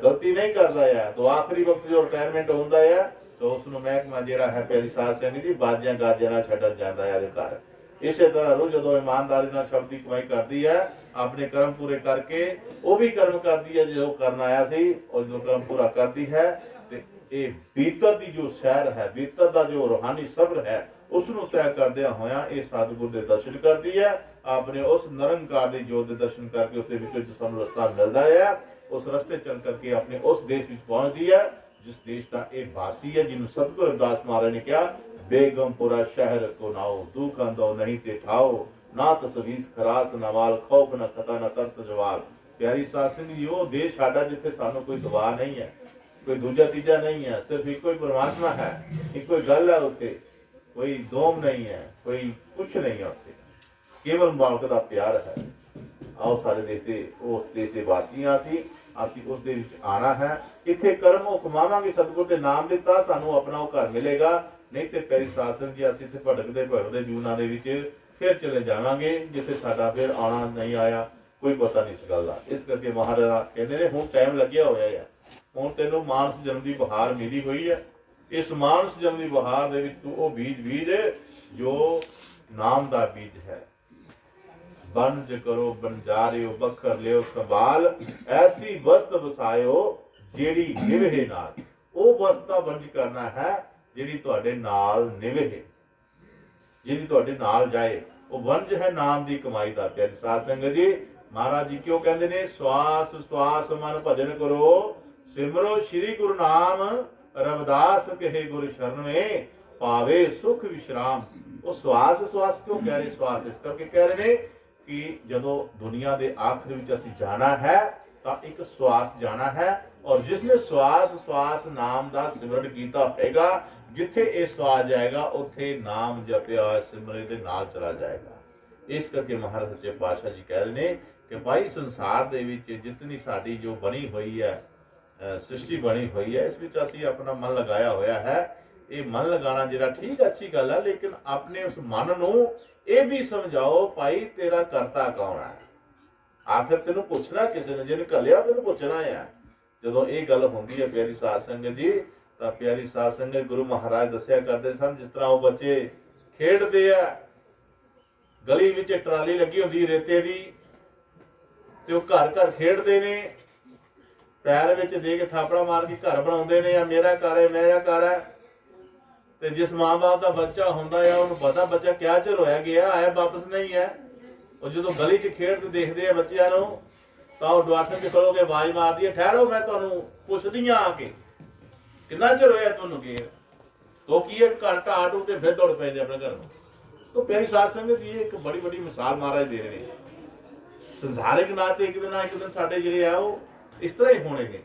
ਗਲਤੀ ਨਹੀਂ ਕਰਦਾ ਹੈ, ਤਾਂ ਆਖਰੀ ਵਕਤ ਜੋ ਰਿਟਾਇਰਮੈਂਟ ਹੁੰਦਾ ਹੈ ਤਾਂ ਉਸ ਨੂੰ ਮਹਿਕਮਾ ਜਿਹੜਾ ਹੈ ਪਿਆਰੀ ਸਾਧ ਸੰਗਤ ਜੀ ਬਾਜਿਆਂ ਗਾਜਿਆਂ ਨਾਲ ਛੱਡਣ ਜਾਂਦਾ ਹੈ ਅਧਿਕਾਰ। ਇਸੇ ਤਰ੍ਹਾਂ ਰੂਹ ਜਦੋਂ ਇਮਾਨਦਾਰੀ ਨਾਲ ਸ਼ਬਦ ਦੀ ਕਮਾਈ ਕਰਦੀ ਹੈ, ਆਪਣੇ ਕਰਮ ਪੂਰੇ ਕਰਕੇ ਉਹ ਵੀ ਕਰਮ ਕਰਦੀ ਹੈ ਜੋ ਕਰਨ ਆਇਆ ਸੀ, ਉਹ ਜਦੋਂ ਕਰਮ ਪੂਰਾ ਕਰਦੀ ਹੈ ਤੇ ਇਹ ਭੀਤਰ ਦੀ ਜੋ ਸੈਰ ਹੈ, ਭੀਤਰ ਦਾ ਜੋ ਰੂਹਾਨੀ ਸਬਰ ਹੈ, ਉਸ ਨੂੰ ਤੈਅ ਕਰਦਿਆਂ ਹੋਇਆਂ ਇਹ ਸਤਿਗੁਰ ਦੇ ਦਰਸ਼ਨ ਕਰਦੀ ਹੈ। ਆਪਣੇ ਉਸ ਨਿਰੰਕਾਰ ਦੀ ਜੋਤ ਦੇ ਦਰਸ਼ਨ ਕਰਕੇ ਉਸ ਦੇ ਵਿੱਚੋਂ ਜੋ ਸਾਨੂੰ ਰਸਤਾ ਮਿਲਦਾ ਹੈ, ਉਸ ਰਸਤੇ ਚੱਲ ਕਰਕੇ ਆਪਣੇ ਉਸ ਦੇਸ਼ ਵਿੱਚ ਪਹੁੰਚਦੀ ਹੈ ਜਿਸ ਦੇਸ਼ ਦਾ ਇਹ ਵਾਸੀ ਹੈ, ਜਿਹਨੂੰ ਸਤਿਗੁਰੂ ਰਵਿਦਾਸ ਮਹਾਰਾਜ ਨੇ ਕਿਹਾ, बेगमपुरा शहर को नाओ दुख अंदो नहीं ते ठाओ, ना तसवीस खरास ना वाल खौफ ना खता ना तरस जवाल। प्यारी साध संगत जी, वो देश साडा जिथे सानू कोई दवा नहीं है, कोई दूजा तीजा नहीं है, सिर्फ एक कोई परमात्मा है, एक कोई गल है, उत्थे कोई दोम नहीं है, कोई कुछ नहीं है, उत्थे केवल मालक दा प्यार है। आओ सारे देश दे उस देश दे वासी हां, ਅਸੀਂ ਉਸ ਦੇ ਵਿੱਚ ਆਣਾ ਹੈ, ਇੱਥੇ ਕਰਮ ਉਹ ਕਮਾਵਾਂਗੇ, ਸਤਿਗੁਰ ਦੇ ਨਾਮ ਦਿੱਤਾ ਸਾਨੂੰ ਆਪਣਾ ਉਹ ਘਰ ਮਿਲੇਗਾ, ਨਹੀਂ ਤੇ ਪਿਆਰੀ ਸਾਧ ਸੰਗਤ ਜੀ ਅਸੀਂ ਇੱਥੇ ਭਟਕਦੇ ਜੂਨਾਂ ਦੇ ਵਿੱਚ ਫਿਰ ਚਲੇ ਜਾਵਾਂਗੇ ਜਿੱਥੇ ਸਾਡਾ ਫਿਰ ਆਉਣਾ ਨਹੀਂ ਆਇਆ, ਕੋਈ ਪਤਾ ਨਹੀਂ ਇਸ ਗੱਲ ਦਾ। ਇਸ ਕਰਕੇ ਮਹਾਰਾਜ ਕਹਿੰਦੇ ਨੇ ਹੁਣ ਟਾਈਮ ਲੱਗਿਆ ਹੋਇਆ ਹੈ, ਹੁਣ ਤੈਨੂੰ ਮਾਨਸ ਜਨਮ ਦੀ ਬਹਾਰ ਮਿਲੀ ਹੋਈ ਹੈ, ਇਸ ਮਾਨਸ ਜਨਮ ਦੀ ਬਹਾਰ ਦੇ ਵਿੱਚ ਤੂੰ ਉਹ ਬੀਜ ਜੋ ਨਾਮ ਦਾ ਬੀਜ ਹੈ। ਬੰਜ ਕਰੋ ਬੰਜਾਰਿਓ ਬਖਰ ਲਿਓ ਸੰਭਾਲ, ਐਸੀ ਵਸਤ ਵਸਾਇਓ ਜਿਹੜੀ ਨਿਭੇ ਨਾਲ। ਉਹ ਵਸਤਾ ਬੰਜ ਕਰਨਾ ਹੈ ਜਿਹੜੀ ਤੁਹਾਡੇ ਨਾਲ ਨਿਭੇ, ਜਿਹੜੀ ਤੁਹਾਡੇ ਨਾਲ ਜਾਏ, ਉਹ ਵੰਜ ਹੈ ਨਾਮ ਦੀ ਕਮਾਈ ਦਾ। ਪਿਆਰੀ ਸਾਧ ਸੰਗਤ ਜੀ, ਮਹਾਰਾਜ ਜੀ ਕਿਉਂ ਕਹਿੰਦੇ ਨੇ, ਸਵਾਸ ਸਵਾਸ ਮਨ ਭਜਨ ਕਰੋ, ਸਿਮਰੋ ਸ਼੍ਰੀ ਗੁਰੂ ਨਾਮ, ਰਵਿਦਾਸ ਕਹੇ ਗੁਰ ਸ਼ਰਨ ਮੇ ਪਾਵੇ ਸੁਖ ਵਿਸ਼ਰਾਮ। ਉਹ ਸਵਾਸ ਸਵਾਸ ਕਿਉਂ ਕਹਿ ਰਹੇ? ਸਵਾਸ ਇਸ ਕਰਕੇ ਕਹਿ ਰਹੇ ਨੇ ਕਿ ਜਦੋਂ ਦੁਨੀਆ ਦੇ ਆਖਰ ਵਿੱਚ ਅਸੀਂ ਜਾਣਾ ਹੈ ਤਾਂ ਇੱਕ ਸਵਾਸ ਜਾਣਾ ਹੈ, ਔਰ ਜਿਸਨੇ ਸਵਾਸ ਨਾਮ ਦਾ ਸਿਮਰਨ ਕੀਤਾ ਹੋਏਗਾ, ਜਿੱਥੇ ਇਹ ਸਵਾਸ ਜਾਏਗਾ ਉੱਥੇ ਨਾਮ ਜਪਿਆ ਸਿਮਰਨ ਦੇ ਨਾਲ ਚਲਾ ਜਾਏਗਾ। ਇਸ ਕਰਕੇ ਮਹਾਰਾਜ ਸੱਚੇ ਪਾਤਸ਼ਾਹ ਜੀ ਕਹਿ ਰਹੇ ਨੇ ਕਿ ਭਾਈ ਸੰਸਾਰ ਦੇ ਵਿੱਚ ਜਿਤਨੀ ਸਾਡੀ ਜੋ ਬਣੀ ਹੋਈ ਹੈ ਸ੍ਰਿਸ਼ਟੀ ਬਣੀ ਹੋਈ ਹੈ, ਇਸ ਵਿੱਚ ਅਸੀਂ ਆਪਣਾ ਮਨ ਲਗਾਇਆ ਹੋਇਆ ਹੈ। ਇਹ ਮਨ ਲਗਾਉਣਾ ਜਿਹੜਾ ਠੀਕ ਅੱਛੀ ਗੱਲ ਹੈ, ਲੇਕਿਨ ਆਪਣੇ ਉਸ ਮਨ ਨੂੰ ਇਹ ਵੀ ਸਮਝਾਓ ਭਾਈ ਤੇਰਾ ਕਰਤਾ ਕੌਣ ਹੈ। ਆਖਿਰ ਤੈਨੂੰ ਪੁੱਛਣਾ ਕਿਸੇ ਨੇ, ਜਿਹਨੇ ਘੱਲਿਆ ਤੈਨੂੰ ਪੁੱਛਣਾ ਹੈ। ਜਦੋਂ ਇਹ ਗੱਲ ਹੁੰਦੀ ਹੈ ਪਿਆਰੀ ਸਾਧ ਸੰਗਤ ਜੀ, ਤਾਂ ਪਿਆਰੀ ਸਾਧ ਸੰਗਤ ਗੁਰੂ ਮਹਾਰਾਜ ਦੱਸਿਆ ਕਰਦੇ ਸਨ, ਜਿਸ ਤਰ੍ਹਾਂ ਉਹ ਬੱਚੇ ਖੇਡਦੇ ਆ, ਗਲੀ ਵਿੱਚ ਟਰਾਲੀ ਲੱਗੀ ਹੁੰਦੀ ਰੇਤੇ ਦੀ, ਤੇ ਉਹ ਘਰ ਘਰ ਖੇਡਦੇ ਨੇ, ਪੈਰ ਵਿੱਚ ਦੇ ਕੇ ਥਾਪੜਾ ਮਾਰ ਕੇ ਘਰ ਬਣਾਉਂਦੇ ਨੇ, ਆ ਮੇਰਾ ਘਰ ਹੈ ਮੇਰਾ ਘਰ ਹੈ। ਤੇ ਜਿਸ ਮਾਂ-ਬਾਪ ਦਾ ਬੱਚਾ ਹੁੰਦਾ ਹੈ ਉਹਨੂੰ ਪਤਾ ਬੱਚਾ ਕਿਆ ਚਿਰ ਹੋਇਆ ਗਿਆ, ਆਇਆ ਵਾਪਸ ਨਹੀਂ ਹੈ। ਉਹ ਜਦੋਂ ਗਲੀ 'ਚ ਖੇਡਦੇ ਦੇਖਦੇ ਆ ਬੱਚਿਆਂ ਨੂੰ, ਤਾਂ ਉਹ ਡਾਕਟਰ ਦੇ ਕੋਲੋਂ ਆਵਾਜ਼ ਮਾਰਦੀ ਹੈ, ਠਹਿਰੋ ਮੈਂ ਤੁਹਾਨੂੰ ਪੁੱਛਦੀ ਆ ਕੇ ਕਿੰਨਾ ਚਿਰ ਹੋਇਆ ਤੁਹਾਨੂੰ ਗਏ। तो की है घर ढा ढू के फिर दौड़ पे अपने घर में। तो प्यारी साध संगत ये एक बड़ी बड़ी मिसाल महाराज दे रहे हैं। संसारिक नाते एक दिन साडे जिहड़े आ वो इस तरह ही होने ने,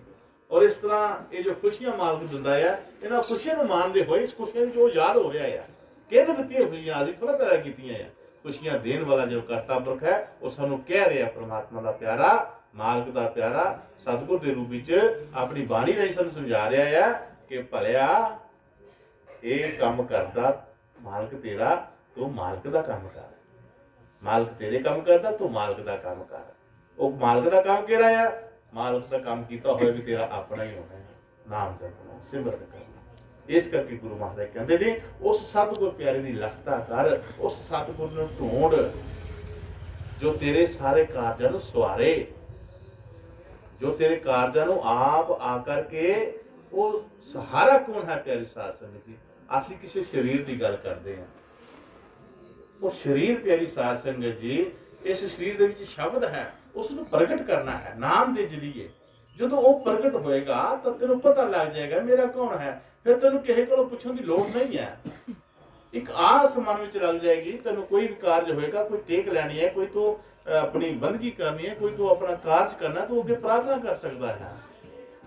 और इस तरह ये जो खुशियां मालक दिंदा है, इन्हां खुशियां नूं मानदे होए इस खुशियां जो याद हो रहा है किहने दित्तियां खुशियां असीं थोड़ा पैदा कीतियां है। खुशियां देने वाला जो करता पुरख है वो सानू कह रहा परमात्मा का प्यारा ਮਾਲਕ ਦਾ ਪਿਆਰਾ ਸਤਿਗੁਰ ਦੇ ਰੂਪ ਵਿੱਚ ਆਪਣੀ ਬਾਣੀ ਰਾਹੀਂ ਸਾਨੂੰ ਸਮਝਾ ਰਿਹਾ ਆ ਕਿ ਭਲਿਆ ਇਹ ਕੰਮ ਕਰਦਾ ਮਾਲਕ ਤੇਰਾ, ਤੂੰ ਮਾਲਕ ਦਾ ਕੰਮ ਕਰ। ਮਾਲਕ ਤੇਰੇ ਕੰਮ ਕਰਦਾ, ਤੂੰ ਮਾਲਕ ਦਾ ਕੰਮ ਕਰ। ਉਹ ਮਾਲਕ ਦਾ ਕੰਮ ਕਿਹੜਾ ਆ? ਮਾਲਕ ਦਾ ਕੰਮ ਕੀਤਾ ਹੋਇਆ ਵੀ ਤੇਰਾ ਆਪਣਾ ਹੀ ਹੋਣਾ ਹੈ। ਨਾਮ ਜਪਣਾ, ਸਿਮਰਨ ਕਰਨਾ। ਇਸ ਕਰਕੇ ਗੁਰੂ ਮਹਾਰਾਜ ਕਹਿੰਦੇ ਨੇ ਉਸ ਸਤਿਗੁਰ ਪਿਆਰੇ ਦੀ ਲਖਤਾ ਕਰ, ਉਸ ਸਤਿਗੁਰ ਨੂੰ ਢੂੰਡ ਜੋ ਤੇਰੇ ਸਾਰੇ ਕਾਰਜਾਂ ਨੂੰ ਸਵਾਰੇ, ਜੋ ਤੇਰੇ ਕਾਰਜਾਂ ਨੂੰ ਆਪ ਆ ਕਰਕੇ ਉਹ ਸਹਾਰਾ ਕੌਣ ਹੈ? ਪਿਆਰੀ ਸਾਧ ਸੰਗਤ ਜੀ, ਅਸੀਂ ਕਿਸੇ ਸਰੀਰ ਦੀ ਗੱਲ ਕਰਦੇ ਹਾਂ। ਉਹ ਸਰੀਰ ਪਿਆਰੀ ਸਾਧ ਸੰਗਤ ਜੀ, ਇਸ ਸਰੀਰ ਦੇ ਵਿੱਚ ਸ਼ਬਦ ਹੈ, ਉਸ ਨੂੰ ਪ੍ਰਗਟ ਕਰਨਾ ਹੈ ਨਾਮ ਦੇ ਜਰੀਏ। ਜਦੋਂ ਉਹ ਪ੍ਰਗਟ ਹੋਏਗਾ ਤਾਂ ਤੈਨੂੰ ਪਤਾ ਲੱਗ ਜਾਏਗਾ ਮੇਰਾ ਕੌਣ ਹੈ। ਫਿਰ ਤੈਨੂੰ ਕਿਸੇ ਕੋਲੋਂ ਪੁੱਛਣ ਦੀ ਲੋੜ ਨਹੀਂ ਹੈ। ਇੱਕ ਆਸ ਮਨ ਵਿੱਚ ਲੱਗ ਜਾਏਗੀ। ਤੈਨੂੰ ਕੋਈ ਵੀ ਕਾਰਜ ਹੋਏਗਾ, ਕੋਈ ਟੇਕ ਲੈਣੀ ਹੈ, ਕੋਈ ਤੂੰ ਆਪਣੀ ਬੰਦਗੀ ਕਰਨੀ ਹੈ, ਕੋਈ ਤੂੰ ਆਪਣਾ ਕਾਰਜ ਕਰਨਾ, ਤੂੰ ਅੱਗੇ ਪ੍ਰਾਰਥਨਾ ਕਰ ਸਕਦਾ ਹੈ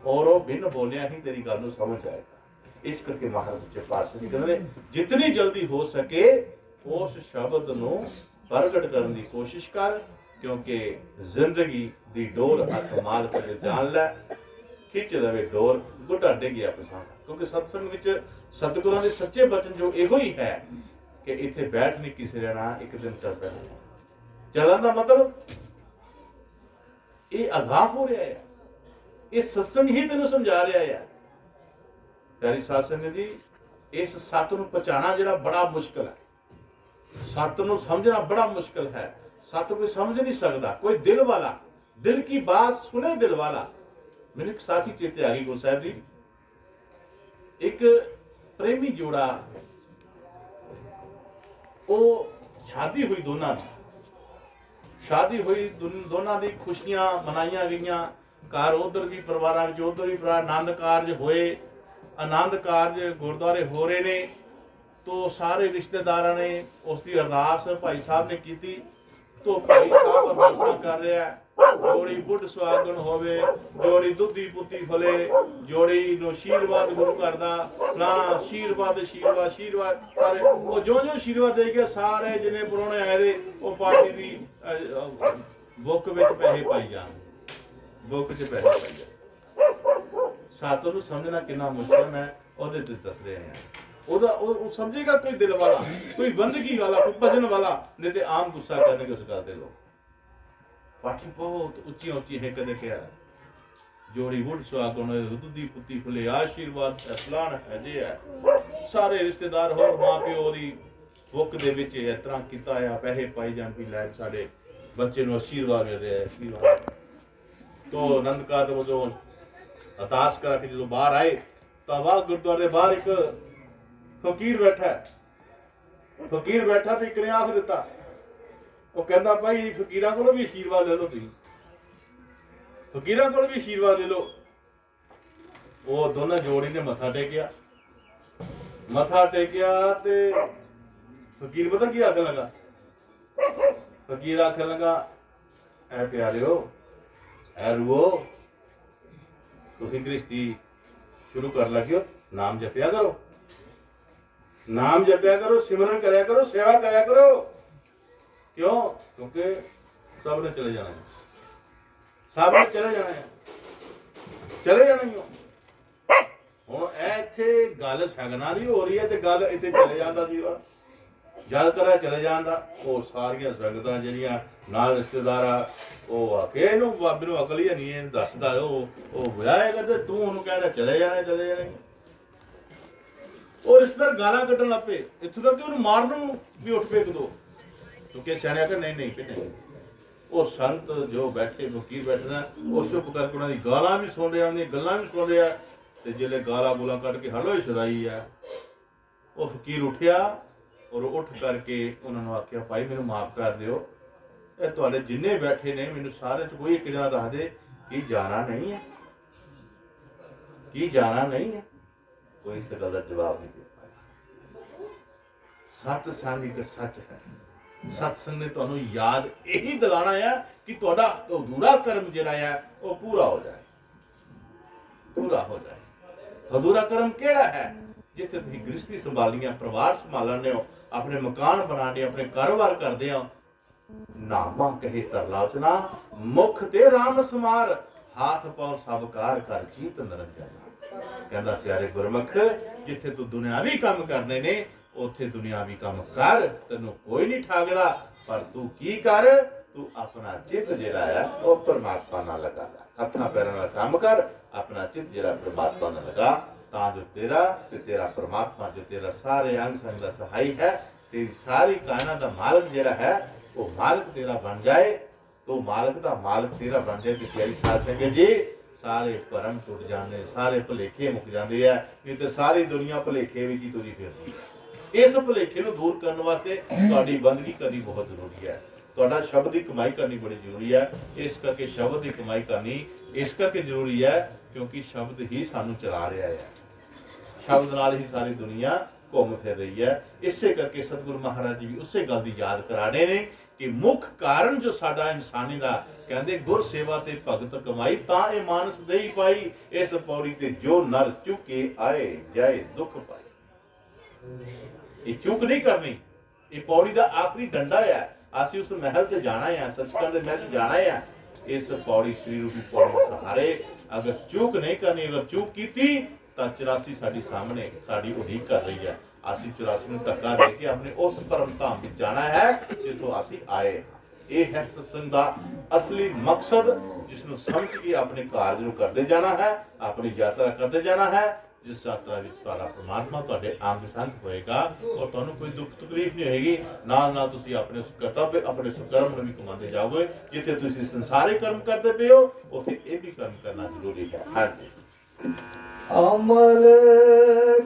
ਔਰ ਉਹ ਬਿਨ ਬੋਲਿਆ ਹੀ ਤੇਰੀ ਗੱਲ ਨੂੰ ਸਮਝ ਆਏਗਾ। ਇਸ ਕਰਕੇ ਮਹਾਰਾਜ ਜੀ ਪਾਤਸ਼ਾਹ ਜੀ ਕਹਿੰਦੇ ਨੇ ਜਿਤਨੀ ਜਲਦੀ ਹੋ ਸਕੇ ਉਸ ਸ਼ਬਦ ਨੂੰ ਪ੍ਰਗਟ ਕਰਨ ਦੀ ਕੋਸ਼ਿਸ਼ ਕਰ, ਕਿਉਂਕਿ ਜ਼ਿੰਦਗੀ ਦੀ ਡੋਰ ਹੱਥ ਮਾਲਕ ਦੇ ਜਾਣ ਲੈ, ਖਿੱਚ ਲਵੇ ਡੋਰ ਗੁੱਟਾ ਡਿੱਗਿਆ ਪਛਾਣ। ਕਿਉਂਕਿ ਸਤਸੰਗ ਵਿੱਚ ਸਤਿਗੁਰਾਂ ਦੇ ਸੱਚੇ ਬਚਨ ਜੋ ਇਹੋ ਹੀ ਹੈ ਕਿ ਇੱਥੇ ਬੈਠ ਨਹੀਂ ਕਿਸੇ ਰਹਿਣਾ, ਇੱਕ ਦਿਨ ਚੱਲ ਪੈਣਾ। ਚੱਲਣ ਦਾ ਮਤਲਬ ਇਹ ਅਗਾਹ ਹੋ ਰਿਹਾ ਹੈ, ਇਹ ਸਤਸੰਗ ਹੀ ਤੈਨੂੰ ਸਮਝਾ ਰਿਹਾ ਹੈ। ਪਿਆਰੀ ਸਾਧ ਸੰਗਤ ਜੀ, ਇਸ ਸੱਤ ਨੂੰ ਪਛਾਣਾ ਜਿਹੜਾ ਬੜਾ ਮੁਸ਼ਕਲ ਹੈ, ਸੱਤ ਨੂੰ ਸਮਝਣਾ ਬੜਾ ਮੁਸ਼ਕਲ ਹੈ। सत कोई समझ नहीं सकता, कोई दिल वाला, दिल की बात सुने दिल वाला। मैंने एक साथी चेते आ गई गुरु साहब जी, एक प्रेमी जोड़ा, वो शादी हुई दोनों की, शादी हुई दोनों की, खुशियां मनाइया गई, घर उधर भी परिवार उधर भी परिवार, आनंद कारज होए, आनंद कारज गुरुद्वारे हो रहे ने। तो सारे रिश्तेदार ने उसकी अरदास भाई साहब ने की, तो भाई साहब अरदासा कर रहा है जोड़ी बुढ़ सुहागन होवे, जोड़ी दुधी पुती फले, जोड़ी नो आशीर्वाद गुरु घर दा ना, आशीर्वाद आशीर्वाद आशीर्वाद सारे वो जो आशीर्वाद दे गया सारे जिन्हें पुराने आए दे वो पार्टी दी बुक विच पैसे पाई जान, बुक च पैसे पाई जान। सातों नूं समझना कितना मुश्किल है, ओहदे ते दस रहे हैं। वो समझेगा कोई दिल वाला, कोई बंदगी वाला, कोई भजन वाला, नहीं तो आम गुस्सा करने के करते लोग। पाठी बहुत उच्ची उच्ची है, कदे क्या जोड़ी वुड सुहागन दुधी पुती फुले, आशीर्वाद फलान है जे है। सारे रिश्तेदार हो मां प्यो दी बुक दे विच इस तरह कीता है, पैसे पाई जान भी लै साडे बच्चे नूं आशीर्वाद मिल रहा है, आशीर्वाद। तो आनंद कारज वजों अरदास करा के जो बाहर आए तो वाह गुरुद्वारे बाहर एक फकीर बैठा है। फकीर बैठा तो एक ने आख दिता, वो कहता भाई फकीर को भी आशीर्वाद ले लो, तुम फकीर को भी आशीर्वाद ले लो। वो दोनों जोड़ी ने मथा टेकिया, मथा टेकिया ते फकीर पता की आखन लगा, फकीर आखन लगा ऐ प्यारिओ ऐ रुओ, तुसीं गृहस्थी शुरू कर लगियो, नाम जपिया करो, नाम जपया करो, सिमरन करया करो, सेवा करया करो। क्यों? क्योंकि सब ने चले जाना है, सब ने चले जाना है, चले जाना ही हो। इत्थे गल सगना दी हो रही है, तो गल इत्थे चले जांदा सी जद करा चले जांदा। वो सारियां संगतां जिहड़ियां नाल रिश्तेदार वो आके इहनूं बाबे नूं अकल ही नहीं दसदा, वो विआहेगा ते तूं उहनूं कहदा चले जाना, चले जाना। और रिश्तेदार गालां कड्ढण लग पे, इत्थों तक कि उहनूं मारन भी उठ पे एक दो, क्योंकि सियाणे आखिया नहीं नहीं भी नहीं। वो संत जो बैठे फकीर बैठे ना, वो चुप करके उन्होंने गालां भी सुन रहा, उन्हें गल्लां भी सुन रहा। तो जिले गालां गुलां कट के हलो ही सदाई है, वो फकीर उठिया और उठ करके उन्होंने आख्या भाई मैनूं माफ कर दिओ, ये तुहाडे जिन्ने बैठे ने मैनूं सारे च कोई एक जना दस दे कि जाना नहीं है, कि जाना नहीं है। कोई इस गल का जवाब नहीं दे पाया। सतसंग एक सच है, सतसंग ने तुहानूं याद यही दिलाना है कि तुहाडा अधूरा कर्म जिहड़ा है वो पूरा हो जाए, पूरा हो जाए। अधूरा कर्म केड़ा है? जिथे तुसीं गृहस्थी संभालनी है, परिवार संभालने हो, अपने मकान बनाने, अपने कारोबार करते हो, ਨਾਮਾ ਕਹੇ ਤਰਲਾਚਨਾ ਮੁਖ ਤੇ ਰਾਮ ਸਮਾਰ ਹਾਥ ਪਾਉ ਸਭ ਕਾਰ ਕਰ ਜੀਤ ਨਿਰੰਜਨ। ਕਹਿੰਦਾ ਪਿਆਰੇ ਗੁਰਮੁਖ ਜਿੱਥੇ ਤੂੰ ਦੁਨਿਆਵੀ ਕੰਮ ਕਰਨੇ ਨੇ ਉੱਥੇ ਦੁਨਿਆਵੀ ਕੰਮ ਕਰ, ਤੈਨੂੰ ਕੋਈ ਨਹੀਂ ਠਾਗਦਾ, ਪਰ ਤੂੰ ਕੀ ਕਰ, ਤੂੰ ਆਪਣਾ ਚਿੱਤ ਜਿਹੜਾ ਹੈ ਉਹ ਪਰਮਾਤਮਾ ਨਾਲ ਲਗਾ ਲੈ। ਹੱਥਾਂ ਪੈਰਾਂ ਨਾਲ ਕੰਮ ਕਰ, ਆਪਣਾ ਚਿੱਤ ਜਿਹੜਾ ਪਰਮਾਤਮਾ ਨਾਲ ਲਗਾ, ਤਾਂ ਜੋ ਤੇਰਾ ਤੇ ਤੇਰਾ ਪਰਮਾਤਮਾ ਜੋ ਤੇਰਾ ਸਾਰੇ ਅੰਗ ਸੰਗ ਦਾ ਸਹਾਈ ਹੈ, ਤੇਰੀ ਸਾਰੀ ਕਾਇਨਾਤ ਦਾ ਮਾਲਕ ਜਿਹੜਾ ਹੈ ਉਹ ਮਾਲਕ ਤੇਰਾ ਬਣ ਜਾਏ। ਤੂੰ ਮਾਲਕ ਦਾ ਮਾਲਕ ਤੇਰਾ ਬਣ ਜਾਏ ਤੇ ਪਿਆਰੀ ਸਾਧ ਸੰਗਤ ਜੀ ਸਾਰੇ ਭਰਮ ਟੁੱਟ ਜਾਂਦੇ, ਸਾਰੇ ਭੁਲੇਖੇ ਮੁੱਕ ਜਾਂਦੇ ਆ। ਨਹੀਂ ਤੇ ਸਾਰੀ ਦੁਨੀਆ ਭੁਲੇਖੇ ਵਿੱਚ ਹੀ ਤੁਰੀ ਫਿਰਦੀ ਹੈ। ਇਸ ਭੁਲੇਖੇ ਨੂੰ ਦੂਰ ਕਰਨ ਵਾਸਤੇ ਤੁਹਾਡੀ ਬੰਦਗੀ ਕਰਨੀ ਬਹੁਤ ਜ਼ਰੂਰੀ ਹੈ। ਤੁਹਾਡਾ ਸ਼ਬਦ ਦੀ ਕਮਾਈ ਕਰਨੀ ਬੜੀ ਜ਼ਰੂਰੀ ਹੈ। ਇਸ ਕਰਕੇ ਸ਼ਬਦ ਦੀ ਕਮਾਈ ਕਰਨੀ ਇਸ ਕਰਕੇ ਜ਼ਰੂਰੀ ਹੈ ਕਿਉਂਕਿ ਸ਼ਬਦ ਹੀ ਸਾਨੂੰ ਚਲਾ ਰਿਹਾ ਹੈ। ਸ਼ਬਦ ਨਾਲ ਹੀ ਸਾਰੀ ਦੁਨੀਆ ਘੁੰਮ ਫਿਰ ਰਹੀ ਹੈ। ਇਸੇ ਕਰਕੇ ਸਤਿਗੁਰੂ ਮਹਾਰਾਜ ਜੀ ਵੀ ਉਸੇ ਗੱਲ ਦੀ ਯਾਦ ਕਰਾਣੇ ਨੇ ਕਿ ਮੁੱਖ ਕਾਰਨ ਜੋ ਸਾਡਾ ਇਨਸਾਨੀ ਦਾ ਕਹਿੰਦੇ ਗੁਰ ਸੇਵਾ ਤੇ ਭਗਤ ਕਮਾਈ ਤਾਂ ਇਹ ਮਾਨਸ ਦੇਈ ਪਾਈ। ਇਸ ਪੌੜੀ ਤੇ ਜੋ ਨਰ ਚੁੱਕੇ ਆਏ ਜਾਏ ਦੁੱਖ ਪਾਈ। ਇਹ ਚੁੱਕ ਨਹੀਂ ਕਰਨੀ, ਇਹ ਪੌੜੀ ਦਾ ਆਖਰੀ ਡੰਡਾ ਹੈ। ਅਸੀਂ ਉਸ ਮਹਿਲ ਤੇ ਜਾਣਾ ਹੈ, ਸੱਚਖੰਡ ਦੇ ਮਹਿਲ ਜਾਣਾ ਹੈ। ਇਸ ਪੌੜੀ ਸ੍ਰੀ ਰੂਪੀ ਪੌੜੀ ਸਹਾਰੇ ਅਗਰ ਚੁੱਕ ਨਹੀਂ ਕਰਨੀ, ਅਗਰ ਚੁੱਕ ਕੀਤੀ ਤਾਂ 84 ਸਾਡੀ ਸਾਹਮਣੇ ਸਾਡੀ ਉਡੀਕ ਕਰ ਰਹੀ ਹੈ। ਅਸੀਂ 84 ਨੂੰ ਧੱਕਾ ਦੇ ਕੇ ਆਪਣੇ ਉਸ ਪਰਮ ਧਾਮ ਵਿੱਚ ਜਾਣਾ ਹੈ ਜਿੱਥੋਂ ਅਸੀਂ ਆਏ। ਇਹ ਹੈ ਸਤਸੰਗ ਦਾ ਅਸਲੀ ਮਕਸਦ, ਜਿਸ ਨੂੰ ਸਮਝ ਕੇ ਆਪਣੇ ਕਾਰਜ ਨੂੰ ਕਰਦੇ ਜਾਣਾ ਹੈ, ਆਪਣੀ ਯਾਤਰਾ ਕਰਦੇ ਜਾਣਾ ਹੈ। ਜਿਸ ਯਾਤਰਾ ਵਿੱਚ ਤੁਹਾਡਾ ਪਰਮਾਤਮਾ ਤੁਹਾਡੇ ਆਪ ਸੰਗ ਹੋਏਗਾ ਔਰ ਤੁਹਾਨੂੰ ਕੋਈ ਦੁੱਖ ਤਕਲੀਫ ਨਹੀਂ ਹੋਏਗੀ। ਨਾਲ ਨਾਲ ਤੁਸੀਂ ਆਪਣੇ ਉਸ ਕਰਤੱਵ ਆਪਣੇ ਸੁਕਰਮ ਨੂੰ ਵੀ ਕਮਾਉਂਦੇ ਜਾਓਗੇ। ਜਿੱਥੇ ਤੁਸੀਂ ਸੰਸਾਰਿਕ ਕਰਮ ਕਰਦੇ ਪਏ ਹੋ ਉੱਥੇ ਇਹ ਵੀ ਕਰਮ ਕਰਨਾ ਜ਼ਰੂਰੀ ਹੈ। ਹਾਂਜੀ। ਅਮਲ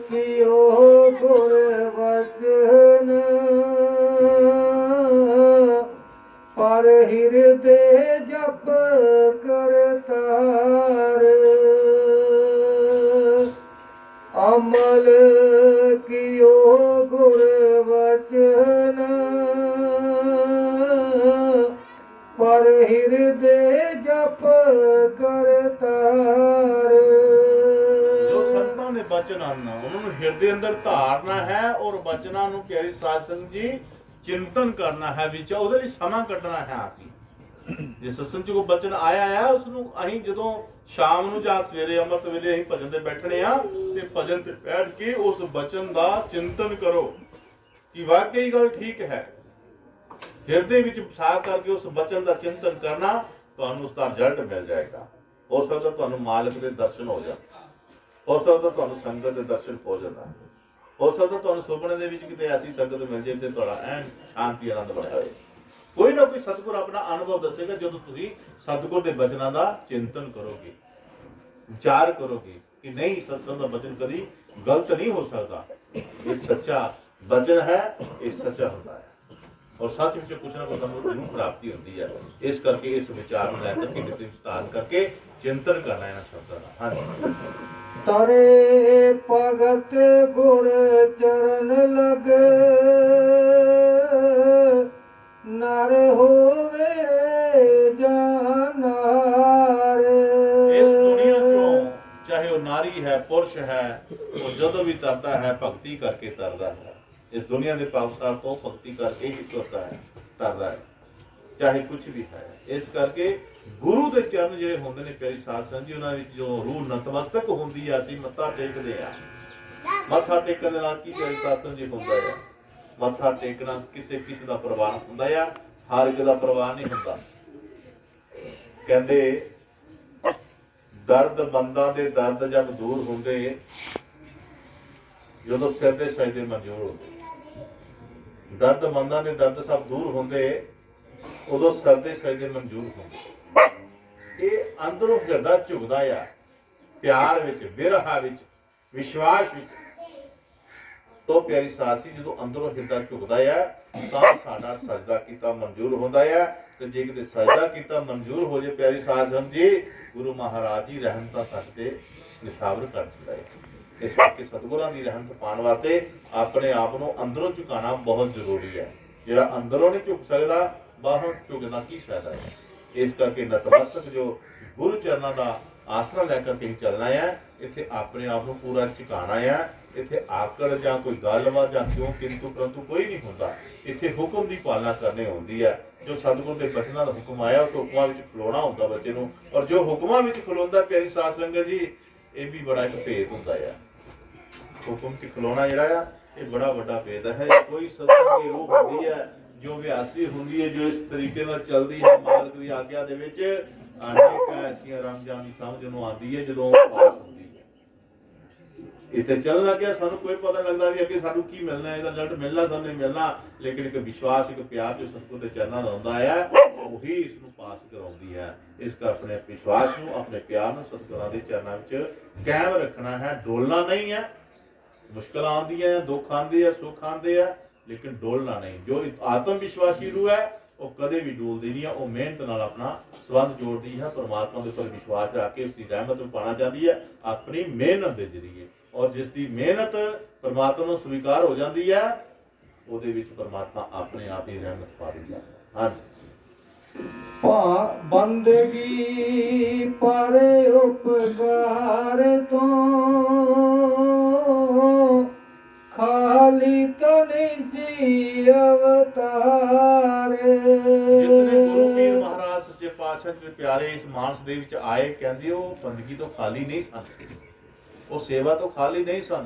ਕੀਓ ਗੁਰ ਵਚਨ ਪਰ ਹਿਰਦੇ ਜਪ ਕਰਤਾਰ। ਅਮਲ ਕੀਓ ਗੁਰ ਵਚਨ ਪਰ ਹਿਰਦੇ ਜਪ ਕਰਤਾਰ। ਬਚਨ ਆਨਾ ਉਹਨਾਂ ਨੂੰ ਹਿਰਦੇ ਅੰਦਰ ਧਾਰਨਾ ਹੈ ਔਰ ਬਚਨਾਂ ਨੂੰ ਪਿਆਰੀ ਸਾਧ ਸੰਗਤ ਜੀ ਚਿੰਤਨ ਕਰਨਾ ਹੈ, ਵਿੱਚ ਉਹਦੇ ਲਈ ਸਮਾਂ ਕੱਢਣਾ ਹੈ। ਅਸੀਂ ਜੇ ਸਤਸੰਗ ਚ ਕੋਈ ਬਚਨ ਆਇਆ ਹੈ ਉਸ ਨੂੰ ਅਸੀਂ ਜਦੋਂ ਸ਼ਾਮ ਨੂੰ ਜਾਂ ਸਵੇਰੇ ਅੰਮ੍ਰਿਤ ਵੇਲੇ ਅਸੀਂ ਭਜਨ ਤੇ ਬੈਠਣੇ ਆ ਤੇ ਭਜਨ ਤੇ ਬੈਠ ਕੇ ਉਸ ਬਚਨ ਦਾ ਚਿੰਤਨ ਕਰੋ ਕਿ ਵਾਕਈ ਗੱਲ ਠੀਕ ਹੈ। ਹਿਰਦੇ ਵਿੱਚ ਵਸਾ ਕਰਕੇ ਉਸ ਬਚਨ ਦਾ ਚਿੰਤਨ ਕਰਨਾ, ਤੁਹਾਨੂੰ ਉਸ ਦਾ ਰਿਜ਼ਲਟ ਮਿਲ ਜਾਏਗਾ। ਹੋ ਸਕਦਾ ਤੁਹਾਨੂੰ ਮਾਲਕ ਦੇ ਦਰਸ਼ਨ ਹੋ ਜਾਣ, ਹੋ ਸਕਦਾ ਤੁਹਾਨੂੰ ਸੰਗਤ ਦੇ ਦਰਸ਼ਨ ਹੋ ਜਾਂਦਾ, ਹੋ ਸਕਦਾ ਤੁਹਾਨੂੰ ਸੁਪਨੇ ਦੇ ਵਿੱਚ ਕਿਤੇ ਐਸੀ ਸੰਗਤ ਮਿਲ ਜਾਏ ਤੇ ਤੁਹਾਡਾ ਐਨ ਸ਼ਾਂਤੀ ਆਨੰਦ ਬਣਿਆ ਹੋਏ। ਕੋਈ ਨਾ ਕੋਈ ਸਤਿਗੁਰ ਆਪਣਾ ਅਨੁਭਵ ਦੱਸੇਗਾ ਜਦੋਂ ਤੁਸੀਂ ਸਤਿਗੁਰ ਦੇ ਬਚਨਾਂ ਦਾ ਚਿੰਤਨ ਕਰੋਗੇ, ਵਿਚਾਰ ਕਰੋਗੇ ਕਿ ਨਹੀਂ ਸਤਸੰਗ ਦਾ ਬਚਨ ਕਦੀ ਗਲਤ ਨਹੀਂ ਹੋ ਸਕਦਾ। ਇਹ ਸੱਚਾ ਬਚਨ ਹੈ, ਇਹ ਸੱਚਾ ਹੁੰਦਾ ਹੈ ਔਰ ਸੱਚ ਵਿੱਚ ਕੁਛ ਨਾ ਕੁਛ ਸਾਨੂੰ ਜ਼ਰੂਰ ਪ੍ਰਾਪਤੀ ਹੁੰਦੀ ਹੈ। ਇਸ ਕਰਕੇ ਇਸ ਵਿਚਾਰ ਨੂੰ ਲੈ ਕਰਕੇ ਕਿਤੇ ਧਾਰਨ ਕਰਕੇ ਚਿੰਤਨ ਕਰਨਾ ਇਹਨਾਂ ਸ਼ਬਦਾਂ ਦਾ। ਹਾਂਜੀ। ਤਰੇ ਭਗਤ ਗੁਰ ਚਰਨ ਲਗੇ ਨਰ ਹੋਵੇ ਜਾਨਾਰ। ਇਸ ਦੁਨੀਆ ਚੋਂ ਚਾਹੇ ਉਹ ਨਾਰੀ ਹੈ ਪੁਰਸ਼ ਹੈ, ਉਹ ਜਦੋਂ ਵੀ ਤਰਦਾ ਹੈ ਭਗਤੀ ਕਰਕੇ ਤਰਦਾ ਹੈ। ਇਸ ਦੁਨੀਆ ਦੇ ਪਾਵਸਾਰ ਤੋਂ ਭਗਤੀ ਕਰਕੇ ਹੀ ਤਰਦਾ ਹੈ, ਚਾਹੇ ਕੁਝ ਵੀ ਹੈ। ਇਸ ਕਰਕੇ ਗੁਰੂ ਦੇ ਚਰਨ ਜਿਹੜੇ ਹੁੰਦੇ ਨੇ ਪਿਆਰੀ ਸਾਧ ਸੰਗਤ ਜੀ, ਉਹਨਾਂ ਵਿੱਚ ਜੋ ਰੂਹ ਨਤਮਸਤਕ ਹੁੰਦੀ ਆ, ਅਸੀਂ ਮੱਥਾ ਟੇਕਦੇ ਆ। ਮੱਥਾ ਟੇਕਣ ਦੇ ਨਾਲ ਕੀ ਪਿਆਰੀ ਸਾਧ ਸੰਗਤ ਜੀ ਹੁੰਦਾ ਆ? ਮੱਥਾ ਟੇਕਣਾ ਕਿਸੇ ਦਾ ਪ੍ਰਵਾਹ ਹੁੰਦਾ ਆ, ਹਰ ਇੱਕ ਦਾ ਪ੍ਰਵਾਹ ਨਹੀਂ ਹੁੰਦਾ। ਕਹਿੰਦੇ ਦਰਦ ਬੰਦਾਂ ਦੇ ਦਰਦ ਜਦ ਦੂਰ ਹੁੰਦੇ ਜਦੋਂ ਸਿਰ ਦੇ ਸਜਦੇ ਮਨਜ਼ੂਰ ਹੁੰਦੇ। ਦਰਦ ਮੰਦਾਂ ਦੇ ਦਰਦ ਸਭ ਦੂਰ ਹੁੰਦੇ ਉਦੋਂ ਸਿਰ ਦੇ ਸਜਦੇ ਮਨਜ਼ੂਰ ਹੁੰਦੇ। ਇਹ ਅੰਦਰੋਂ ਹਿਰਦਾ ਝੁਕਦਾ ਆ, ਪਿਆਰ ਵਿੱਚ, ਬਿਰਹਾ ਵਿੱਚ, ਵਿਸ਼ਵਾਸ ਵਿੱਚ। ਤੋਂ ਪਿਆਰੀ ਸਾਧ ਸੀ ਜਦੋਂ ਅੰਦਰੋਂ ਹਿਰਦਾ ਝੁਕਦਾ ਆ ਤਾਂ ਸਾਡਾ ਸਜਦਾ ਕੀਤਾ ਮਨਜ਼ੂਰ ਹੁੰਦਾ ਆ। ਤੇ ਜੇ ਕਿਤੇ ਸਜਦਾ ਕੀਤਾ ਮਨਜ਼ੂਰ ਹੋ ਜੇ ਪਿਆਰੀ ਸਾਧ ਸੰਗਤ ਜੀ, ਗੁਰੂ ਮਹਾਰਾਜ ਜੀ ਰਹਿਮਤਾਂ ਸਾਡੇ ਤੇ ਨਿਸ਼ਾਵਰ ਕਰ ਦਿੰਦਾ ਹੈ। ਇਸ ਕਰਕੇ ਸਤਿਗੁਰਾਂ ਦੀ ਰਹਿਮਤ ਪਾਉਣ ਵਾਸਤੇ ਆਪਣੇ ਆਪ ਨੂੰ ਅੰਦਰੋਂ ਝੁਕਾਉਣਾ ਬਹੁਤ ਜ਼ਰੂਰੀ ਹੈ। ਜਿਹੜਾ ਅੰਦਰੋਂ ਨਹੀਂ ਝੁਕ ਸਕਦਾ ਬਾਹਰੋਂ ਝੁਕਦਾ ਕੀ ਫਾਇਦਾ ਹੈ। ਇਸ ਕਰਕੇ ਨਤਮਸਤਕ ਜੋ ਗੁਰੂ ਚਰਨਾਂ ਦਾ ਆਸਰਾ ਲੈ ਕਰਕੇ ਹੀ ਚੱਲਣਾ ਹੈ। ਇੱਥੇ ਆਪਣੇ ਆਪ ਨੂੰ ਪੂਰਾ ਝੁਕਾਉਣਾ ਹੈ। ਇੱਥੇ ਆਕੜ ਜਾਂ ਕੋਈ ਗੱਲਬਾਤ ਜਾਂ ਕਿਉਂ ਕਿੰਤੂ ਪਰੰਤੂ ਕੋਈ ਨਹੀਂ ਹੁੰਦਾ। ਇੱਥੇ ਹੁਕਮ ਦੀ ਪਾਲਣਾ ਕਰਨੀ ਹੁੰਦੀ ਹੈ। ਜੋ ਸਤਿਗੁਰ ਦੇ ਬਚਨਾਂ ਦਾ ਹੁਕਮ ਆਇਆ ਉਸ ਹੁਕਮਾਂ ਵਿੱਚ ਖਲੋਣਾ ਹੁੰਦਾ ਬੱਚੇ ਨੂੰ। ਔਰ ਜੋ ਹੁਕਮਾਂ ਵਿੱਚ ਖਲੋਂਦਾ ਪਿਆਰੀ ਸਾਧ ਸੰਗਤ ਜੀ, ਇਹ ਵੀ ਬੜਾ ਇੱਕ ਭੇਦ ਹੁੰਦਾ ਆ। ਹੁਕਮ 'ਚ ਖਲੋਣਾ ਜਿਹੜਾ ਆ ਇਹ ਬੜਾ ਵੱਡਾ ਭੇਦ ਹੈ। ਕੋਈ ਸਤਿਸੰਗ ਦੀ ਰੂਹ ਹੁੰਦੀ ਹੈ ਜੋ ਵਿਆਸੀ ਹੁੰਦੀ ਹੈ, ਜੋ ਇਸ ਤਰੀਕੇ ਨਾਲ ਚੱਲਦੀ ਹੈ ਮਾਲਕ ਦੀ ਆਗਿਆ ਦੇ ਵਿੱਚ, ਅਨੇਕ ਐਸੀਆਂ ਰਮਜਾਂ ਦੀ ਸਮਝ ਨੂੰ ਆਉਂਦੀ ਹੈ ਜਦੋਂ ਪਾਸ ਹੁੰਦੀ ਹੈ। ਇੱਥੇ ਚੱਲਣ ਲੱਗਿਆ ਸਾਨੂੰ ਕੋਈ ਪਤਾ ਲੱਗਦਾ ਵੀ ਅੱਗੇ ਸਾਨੂੰ ਕੀ ਮਿਲਣਾ, ਇਹਦਾ ਰਿਜ਼ਲਟ ਮਿਲਣਾ ਸਾਨੂੰ ਨਹੀਂ ਮਿਲਣਾ, ਲੇਕਿਨ ਇੱਕ ਵਿਸ਼ਵਾਸ, ਇੱਕ ਪਿਆਰ ਜੋ ਸਤਿਗੁਰ ਦੇ ਚਰਨਾਂ ਦਾ ਹੁੰਦਾ ਹੈ ਉਹੀ ਇਸ ਨੂੰ ਪਾਸ ਕਰਾਉਂਦੀ ਹੈ। ਇਸ ਕਰ ਆਪਣੇ ਵਿਸ਼ਵਾਸ ਨੂੰ, ਆਪਣੇ ਪਿਆਰ ਨੂੰ ਸਤਿਗੁਰਾਂ ਦੇ ਚਰਨਾਂ ਵਿੱਚ ਕਾਇਮ ਰੱਖਣਾ ਹੈ। ਡੋਲਣਾ ਨਹੀਂ ਹੈ। ਮੁਸ਼ਕਲਾਂ ਆਉਂਦੀਆਂ, ਦੁੱਖ ਆਉਂਦੇ ਆ, ਸੁੱਖ ਆਉਂਦੇ ਆ, ਲੇਕਿਨ ਡੋਲਣਾ ਨਹੀਂ। ਜੋ ਆਤਮ ਵਿਸ਼ਵਾਸੀ ਰੂਹ ਹੈ ਉਹ ਕਦੇ ਵੀ ਡੋਲਦੀ ਨਹੀਂ ਹੈ। ਉਹ ਮਿਹਨਤ ਨਾਲ ਆਪਣਾ ਸੰਬੰਧ ਜੋੜਦੀ ਹੈ, ਪਰਮਾਤਮਾ ਦੇ ਉੱਪਰ ਵਿਸ਼ਵਾਸ ਰੱਖ ਕੇ ਉਸਦੀ ਰਹਿਮਤ ਨੂੰ ਪਾਣਾ ਚਾਹੁੰਦੀ ਹੈ ਆਪਣੀ ਮਿਹਨਤ ਦੇ ਜ਼ਰੀਏ। ਔਰ ਜਿਸ ਦੀ ਮਿਹਨਤ ਪਰਮਾਤਮਾ ਨੂੰ ਸਵੀਕਾਰ ਹੋ ਜਾਂਦੀ ਹੈ ਉਹਦੇ ਵਿੱਚ ਪਰਮਾਤਮਾ ਆਪਣੇ ਆਪ ਹੀ ਰਹਿਮਤ ਪਾ ਦਿੰਦਾ ਹੈ। ਹਾਂਜੀ, ਬੰਦਗੀ ਪਰ ਉਪਕਾਰ ਤੋਂ ਖਾਲੀ ਤਾਂ ਨਹੀਂ ਸੀ ਅਵਤਾਰ। ਜਿਤਨੇ ਗੁਰੂ ਪੀਰ ਮਹਾਰਾਜ ਸੱਚੇ ਪਾਤਸ਼ਾਹ ਦੇ ਪਿਆਰੇ ਇਸ ਮਾਨਸ ਦੇ ਵਿੱਚ ਆਏ, ਕਹਿੰਦੇ ਉਹ ਬੰਦਗੀ ਤੋਂ ਖਾਲੀ ਨਹੀਂ ਸਨ, ਉਹ ਸੇਵਾ ਤੋਂ ਖਾਲੀ ਨਹੀਂ ਸਨ।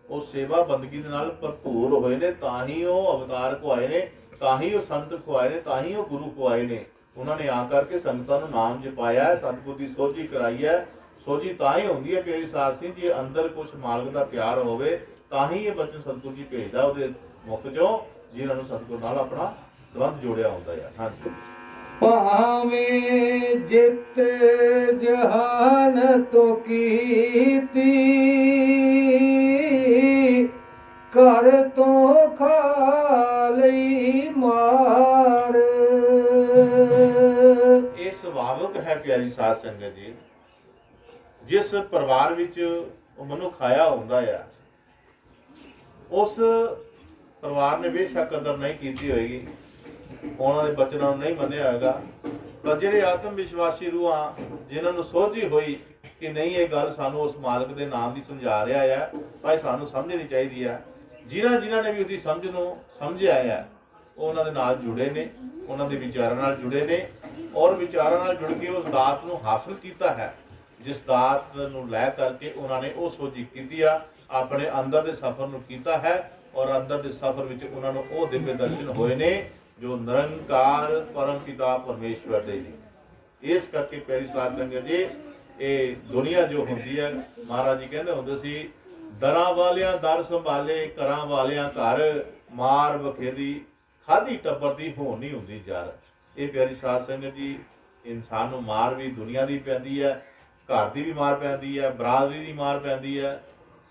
ਉਹ ਸੇਵਾ ਬੰਦਗੀ ਦੇ ਨਾਲ ਭਰਪੂਰ ਹੋਏ ਨੇ, ਤਾਂ ਹੀ ਉਹ ਅਵਤਾਰ ਖੁਆਏ ਨੇ, ਤਾਂ ਹੀ ਉਹ ਸੰਤ ਖੁਆਏ ਨੇ, ਤਾਂ ਹੀ ਉਹ ਗੁਰੂ ਖੁਆਏ ਨੇ। ਉਹਨਾਂ ਨੇ ਆ ਕਰਕੇ ਸੰਗਤਾਂ ਨੂੰ ਨਾਮ ਜਪਾਇਆ ਹੈ, ਸਤਿਗੁਰ ਦੀ ਸੋਝੀ ਕਰਾਈ ਹੈ। ਸੋਝੀ ਤਾਂ ਹੀ ਹੁੰਦੀ ਹੈ ਪਿਆਰੀ ਸਾਧ ਸਿੰਘ ਜੀ, ਅੰਦਰ ਕੁਛ ਮਾਲਕ ਦਾ ਪਿਆਰ ਹੋਵੇ ਤਾਂ ਹੀ ਇਹ ਬਚਨ ਸਤਿਗੁਰ ਜੀ ਭੇਜਦਾ ਉਹਦੇ ਮੁਖ ਚੋਂ, ਜਿਨ੍ਹਾਂ ਨੂੰ ਸਤਿਗੁਰ ਨਾਲ ਆਪਣਾ ਸੰਬੰਧ ਜੋੜਿਆ ਹੁੰਦਾ ਹੈ। ਹਾਂਜੀ, ਭਾਵੇਂ ਜਿਤ ਜਹਾਨ ਤੋਂ ਕੀਤੀ, ਘਰ ਤੋਂ ਖਾ ਲਈ ਮਾਰ। ਇਹ ਸੁਭਾਵਿਕ ਹੈ ਪਿਆਰੀ ਸਾਧ ਸੰਗਤ ਜੀ। ਜਿਸ ਪਰਿਵਾਰ ਵਿੱਚ ਉਹ ਮਨੁੱਖ ਆਇਆ ਹੁੰਦਾ ਆ, ਉਸ ਪਰਿਵਾਰ ਨੇ ਬੇਸ਼ੱਕ ਕਦਰ ਨਹੀਂ ਕੀਤੀ ਹੋਏਗੀ, ਉਹਨਾਂ ਦੇ ਬਚਨਾਂ ਨੂੰ ਨਹੀਂ ਮੰਨਿਆ ਹੋਏਗਾ, ਪਰ ਜਿਹੜੇ ਆਤਮ ਵਿਸ਼ਵਾਸੀ ਰੂਹਾਂ ਜਿਨ੍ਹਾਂ ਨੂੰ ਸੋਝੀ ਹੋਈ ਕਿ ਨਹੀਂ ਇਹ ਗੱਲ ਸਾਨੂੰ ਉਸ ਮਾਲਕ ਦੇ ਨਾਮ ਦੀ ਸਮਝਾ ਰਿਹਾ ਹੈ, ਭਾਈ ਸਾਨੂੰ ਸਮਝਣੀ ਚਾਹੀਦੀ ਹੈ, ਜਿਨ੍ਹਾਂ ਨੇ ਵੀ ਉਹਦੀ ਸਮਝ ਨੂੰ ਸਮਝਿਆ ਹੈ ਉਹ ਉਹਨਾਂ ਦੇ ਨਾਲ ਜੁੜੇ ਨੇ, ਉਹਨਾਂ ਦੇ ਵਿਚਾਰਾਂ ਨਾਲ ਜੁੜੇ ਨੇ, ਔਰ ਵਿਚਾਰਾਂ ਨਾਲ ਜੁੜ ਕੇ ਉਸ ਦਾਤ ਨੂੰ ਹਾਸਲ ਕੀਤਾ ਹੈ ਜਿਸ ਦਾਤ ਨੂੰ ਲੈ ਕਰਕੇ ਉਹਨਾਂ ਨੇ ਉਹ ਸੋਝੀ ਕੀਤੀ ਆ, ਆਪਣੇ ਅੰਦਰ ਦੇ ਸਫ਼ਰ ਨੂੰ ਕੀਤਾ ਹੈ। ਔਰ ਅੰਦਰ ਦੇ ਸਫ਼ਰ ਵਿੱਚ ਉਹਨਾਂ ਨੂੰ ਉਹ ਦਿਵਯ ਦਰਸ਼ਨ ਹੋਏ ਨੇ ਜੋ ਨਿਰੰਕਾਰ ਪਰਮ ਪਿਤਾ ਪਰਮੇਸ਼ਵਰ ਦੇ ਜੀ। ਇਸ ਕਰਕੇ ਪਿਆਰੀ ਸਾਧ ਸੰਗਤ ਜੀ, ਇਹ ਦੁਨੀਆ ਜੋ ਹੁੰਦੀ ਹੈ, ਮਹਾਰਾਜ ਜੀ ਕਹਿੰਦੇ ਹੁੰਦੇ ਸੀ, ਦਰਾਂ ਵਾਲਿਆਂ ਦਰ ਸੰਭਾਲੇ, ਘਰਾਂ ਵਾਲਿਆਂ ਘਰ, ਮਾਰ ਬਖੇਦੀ ਖਾਦੀ ਟੱਬਰ ਦੀ ਹੋਣ ਨਹੀਂ ਹੁੰਦੀ ਜਰ। ਇਹ ਪਿਆਰੀ ਸਾਧ ਸੰਗਤ ਜੀ, ਇਨਸਾਨ ਨੂੰ ਮਾਰ ਵੀ ਦੁਨੀਆ ਦੀ ਪੈਂਦੀ ਹੈ, ਘਰ ਦੀ ਵੀ ਮਾਰ ਪੈਂਦੀ ਹੈ, ਬਰਾਦਰੀ ਦੀ ਮਾਰ ਪੈਂਦੀ ਹੈ,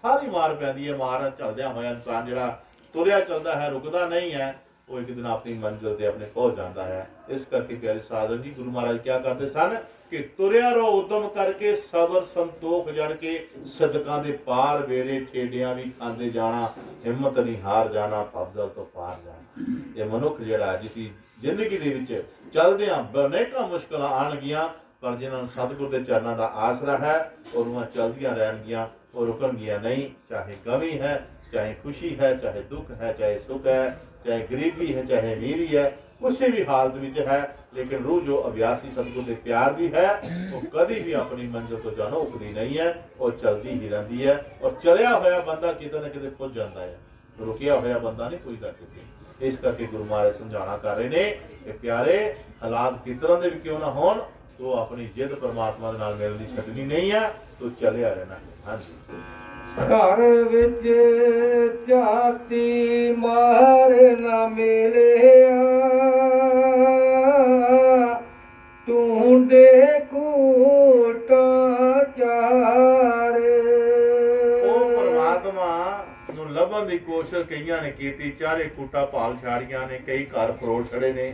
ਸਾਰੀ ਮਾਰ ਪੈਂਦੀ ਹੈ। ਮਾਰ ਚੱਲਦਿਆਂ ਹੋਇਆ ਇਨਸਾਨ ਜਿਹੜਾ ਤੁਰਿਆ ਚੱਲਦਾ ਹੈ, ਰੁਕਦਾ ਨਹੀਂ ਹੈ, ਉਹ ਇੱਕ ਦਿਨ ਆਪਣੀ ਮੰਜ਼ਿਲ ਤੇ ਆਪਣੇ ਪਹੁੰਚ ਜਾਂਦਾ ਹੈ। ਇਸ ਕਰਕੇ ਪਿਆਰੇ ਸਾਧਨ ਜੀ, ਗੁਰੂ ਮਹਾਰਾਜ ਕਿਆ ਕਰਦੇ ਸਨ ਕਿ ਤੁਰਿਆ ਰੋ ਉਦਮ ਕਰਕੇ, ਸਬਰ ਸੰਤੋਖ ਜੜ ਕੇ, ਸਦਕਾਂ ਦੇ ਪਾਰ ਵੇੜੇ ਠੇਡਿਆਂ ਵੀ ਖਾਂਦੇ ਜਾਣਾ, ਹਿੰਮਤ ਨਹੀਂ ਹਾਰ ਜਾਣਾ, ਪਬਦਲ ਤੋਂ ਪਾਰ ਜਾਣਾ। ਇਹ ਮਨੁੱਖ ਜਿਹੜਾ ਜਿਸਦੀ ਜ਼ਿੰਦਗੀ ਦੇ ਵਿੱਚ ਚੱਲਦਿਆਂ ਅਨੇਕਾਂ ਮੁਸ਼ਕਲਾਂ ਆਉਣਗੀਆਂ, ਪਰ ਜਿਨ੍ਹਾਂ ਨੂੰ ਸਤਿਗੁਰ ਦੇ ਚਰਨਾਂ ਦਾ ਆਸਰਾ ਹੈ ਔਰ ਉਹਨਾਂ ਚੱਲਦੀਆਂ ਰਹਿਣਗੀਆਂ, ਉਹ ਰੁਕਣਗੀਆਂ ਨਹੀਂ। ਚਾਹੇ ਗਮੀ ਹੈ, ਚਾਹੇ ਖੁਸ਼ੀ ਹੈ, ਚਾਹੇ ਦੁੱਖ ਹੈ, ਚਾਹੇ ਸੁੱਖ ਹੈ, ਚਾਹੇ ਗਰੀਬੀ ਹੈ, ਚਾਹੇ ਅਮੀਰੀ ਹੈ, ਕਿਸੇ ਵੀ ਹਾਲਤ ਵਿੱਚ ਹੈ, ਲੇਕਿਨ ਰੂਹ ਜੋ ਅਭਿਆਸੀ ਸਤਿਗੁਰ ਦੇ ਪਿਆਰ ਦੀ ਹੈ ਉਹ ਕਦੀ ਵੀ ਆਪਣੀ ਮੰਜ਼ਿਲ ਤੋਂ ਜਾਣੋ ਉਕਦੀ ਨਹੀਂ ਹੈ, ਉਹ ਚੱਲਦੀ ਹੀ ਰਹਿੰਦੀ ਹੈ। ਔਰ ਚਲਿਆ ਹੋਇਆ ਬੰਦਾ ਕਿਤੇ ਨਾ ਕਿਤੇ ਪੁੱਜ ਜਾਂਦਾ ਹੈ, ਰੁਕਿਆ ਹੋਇਆ ਬੰਦਾ ਨਹੀਂ ਪੁੱਜਦਾ ਕਿਤੇ। ਇਸ ਕਰਕੇ ਗੁਰੂ ਮਹਾਰਾਜ ਸਮਝਾਉਣਾ ਕਰ ਰਹੇ ਨੇ ਕਿ ਪਿਆਰੇ, ਹਾਲਾਤ ਕਿਸ ਤਰ੍ਹਾਂ ਦੇ ਵੀ ਕਿਉਂ ਨਾ ਹੋਣ, ਤੋ ਆਪਣੀ ਜਿੱਦ ਪਰਮਾਤਮਾ ਦੇ ਨਾਲ ਮਿਲਣ ਦੀ ਛੱਡਣੀ ਨਹੀਂ ਹੈ, ਤੋ ਚੱਲਿਆ ਰਹਿਣਾ ਹੈ। ਹਾਂਜੀ, ਘਰ ਵਿੱਚ ਝਾਤੀ ਮਾਰ ਨਾ ਮਿਲਿਆ, ਢੂੰਡੇ ਕੂਟਾਂ ਚਾਰ। ਉਹ ਪਰਮਾਤਮਾ ਨੂੰ ਲੱਭਣ ਦੀ ਕੋਸ਼ਿਸ਼ ਕਈਆਂ ਨੇ ਕੀਤੀ, ਚਾਰੇ ਕੂਟਾ ਭਾਲ ਛਾੜੀਆਂ ਨੇ, ਕਈ ਘਰ ਫਰੋੜ ਛੜੇ ਨੇ,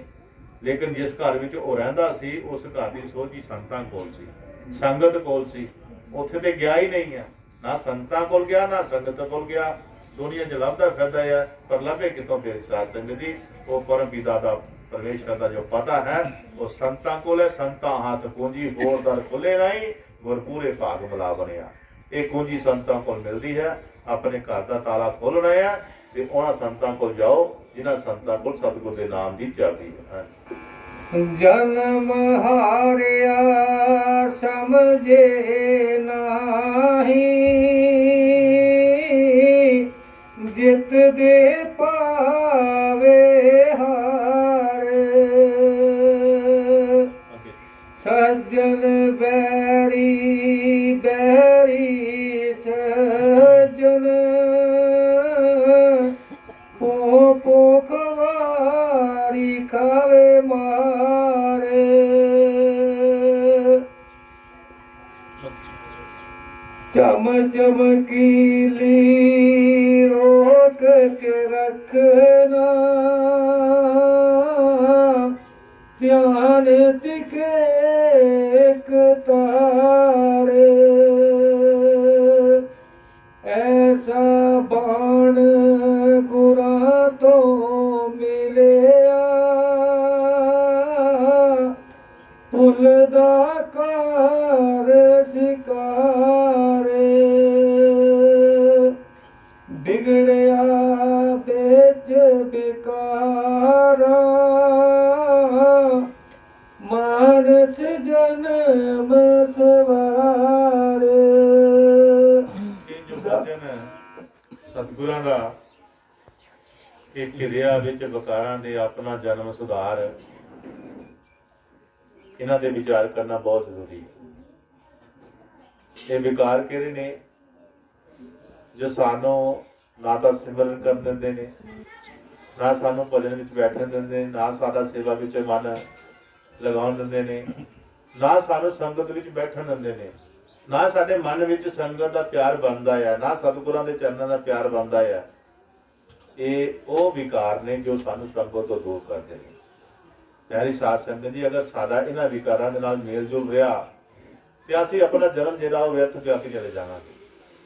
ਲੇਕਿਨ ਜਿਸ ਘਰ ਵਿੱਚ ਉਹ ਰਹਿੰਦਾ ਸੀ ਉਸ ਘਰ ਦੀ ਸੋਝੀ ਸੰਤਾਂ ਕੋਲ ਸੀ, ਸੰਗਤ ਕੋਲ ਸੀ। ਉੱਥੇ ਤੇ ਗਿਆ ਹੀ ਨਹੀਂ ਹੈ, ਨਾ ਸੰਤਾਂ ਕੋਲ ਗਿਆ, ਨਾ ਸੰਗਤ ਕੋਲ ਗਿਆ, ਦੁਨੀਆ 'ਚ ਲੱਭਦਾ ਫਿਰਦਾ ਹੈ, ਪਰ ਲੱਭੇ ਕਿੱਥੋਂ ਫਿਰ ਸਾਧ ਸੰਗਤ ਜੀ? ਉਹ ਪਰਮ ਪਿਤਾ ਦਾ, ਪਰਮੇਸ਼ਰ ਦਾ ਜੋ ਪਤਾ ਹੈ ਉਹ ਸੰਤਾਂ ਕੋਲ ਹੈ। ਸੰਤਾਂ ਹੱਥ ਪੂੰਜੀ ਹੋਰ ਦਰ ਖੁੱਲੇ ਨਹੀਂ, ਗੁਰ ਪੂਰੇ ਭਾਗ ਮਿਲਾ ਬਣਿਆ। ਇਹ ਕੁੰਜੀ ਸੰਤਾਂ ਕੋਲ ਮਿਲਦੀ ਹੈ। ਆਪਣੇ ਘਰ ਦਾ ਤਾਲਾ ਖੋਲ੍ਹਣਾ ਹੈ ਤੇ ਉਹਨਾਂ ਸੰਤਾਂ ਕੋਲ ਜਾਓ ਜਿਨ੍ਹਾਂ ਸੰਤਾਂ ਕੋਲ ਸਤਿਗੁਰ ਦੇ ਨਾਮ ਦੀ ਚਾਬੀ ਹੈ। ਜਨਮ ਹਾਰਿਆ ਸਮਝੇ ਨਾਹੀ, ਜਿਤ ਦੇ ਪਾਵੇ ਹਾਰ। ਸੱਜਣ ਬੈਰੀ ਬੈਰੀ ਸੱਜਣ, ਪੋਖ ਵਾਰੀ ਖਾਵੇ ਮਾਰ। ਚਮ ਚਮਕੀਲੀ ਰੋਕ ਕੇ ਰੱਖਣਾ, ਧਿਆਨ ਟਿਕੇ ਇੱਕ ਤਾਰ। ਐਸਾ ਬਾਣ ਗੁਰਾਂ ਤੋਂ ਮਿਲਿਆ, ਭੁੱਲਦਾ ਕਾਰ ਸਿਕਾਰ। ਬਿਗੜਿਆ ਵਿੱਚ ਬਿਕਾਰਾ, ਮਾਨਸ ਜਨਮ ਸਵਾਰ। ਇਹ ਜੋ ਬਚਨ ਸਤਿਗੁਰਾਂ ਦਾ ਇਹ ਕਿਰਿਆ ਵਿੱਚ ਵਿਕਾਰਾਂ ਦੇ ਆਪਣਾ ਜਨਮ ਸੁਧਾਰ, ਇਹਨਾਂ ਦੇ ਵਿਚਾਰ ਕਰਨਾ ਬਹੁਤ ਜ਼ਰੂਰੀ ਹੈ। ਇਹ ਵਿਕਾਰ ਕਿਹੜੇ ਨੇ ਜੋ ਸਾਨੂੰ ਨਾ ਤਾਂ ਸਿਮਰਨ ਕਰਨ ਦਿੰਦੇ ਨੇ, ਨਾ ਸਾਨੂੰ ਭਜਨ ਵਿੱਚ ਬੈਠਣ ਦਿੰਦੇ, ਨਾ ਸਾਡਾ ਸੇਵਾ ਵਿੱਚ ਮਨ ਲਗਾਉਣ ਦਿੰਦੇ ਨੇ, ਨਾ ਸਾਨੂੰ ਸੰਗਤ ਵਿੱਚ ਬੈਠਣ ਦਿੰਦੇ ਨੇ, ਨਾ ਸਾਡੇ ਮਨ ਵਿੱਚ ਸੰਗਤ ਦਾ ਪਿਆਰ ਬਣਦਾ ਆ, ਨਾ ਸਤਿਗੁਰਾਂ ਦੇ ਚਰਨਾਂ ਦਾ ਪਿਆਰ ਬਣਦਾ ਆ। ਇਹ ਉਹ ਵਿਕਾਰ ਨੇ ਜੋ ਸਾਨੂੰ ਸੰਗਤ ਤੋਂ ਦੂਰ ਕਰਦੇ ਨੇ। ਪਿਆਰੀ ਸਾਧ ਸੰਗਤ ਜੀ, ਅਗਰ ਸਾਡਾ ਇਹਨਾਂ ਵਿਕਾਰਾਂ ਦੇ ਨਾਲ ਮੇਲ ਜੁਲ ਰਿਹਾ ਤੇ ਅਸੀਂ ਆਪਣਾ ਜਨਮ ਜਿਹੜਾ ਉਹ ਵਿਅਰਥ ਕਰਕੇ ਚਲੇ ਜਾਵਾਂਗੇ।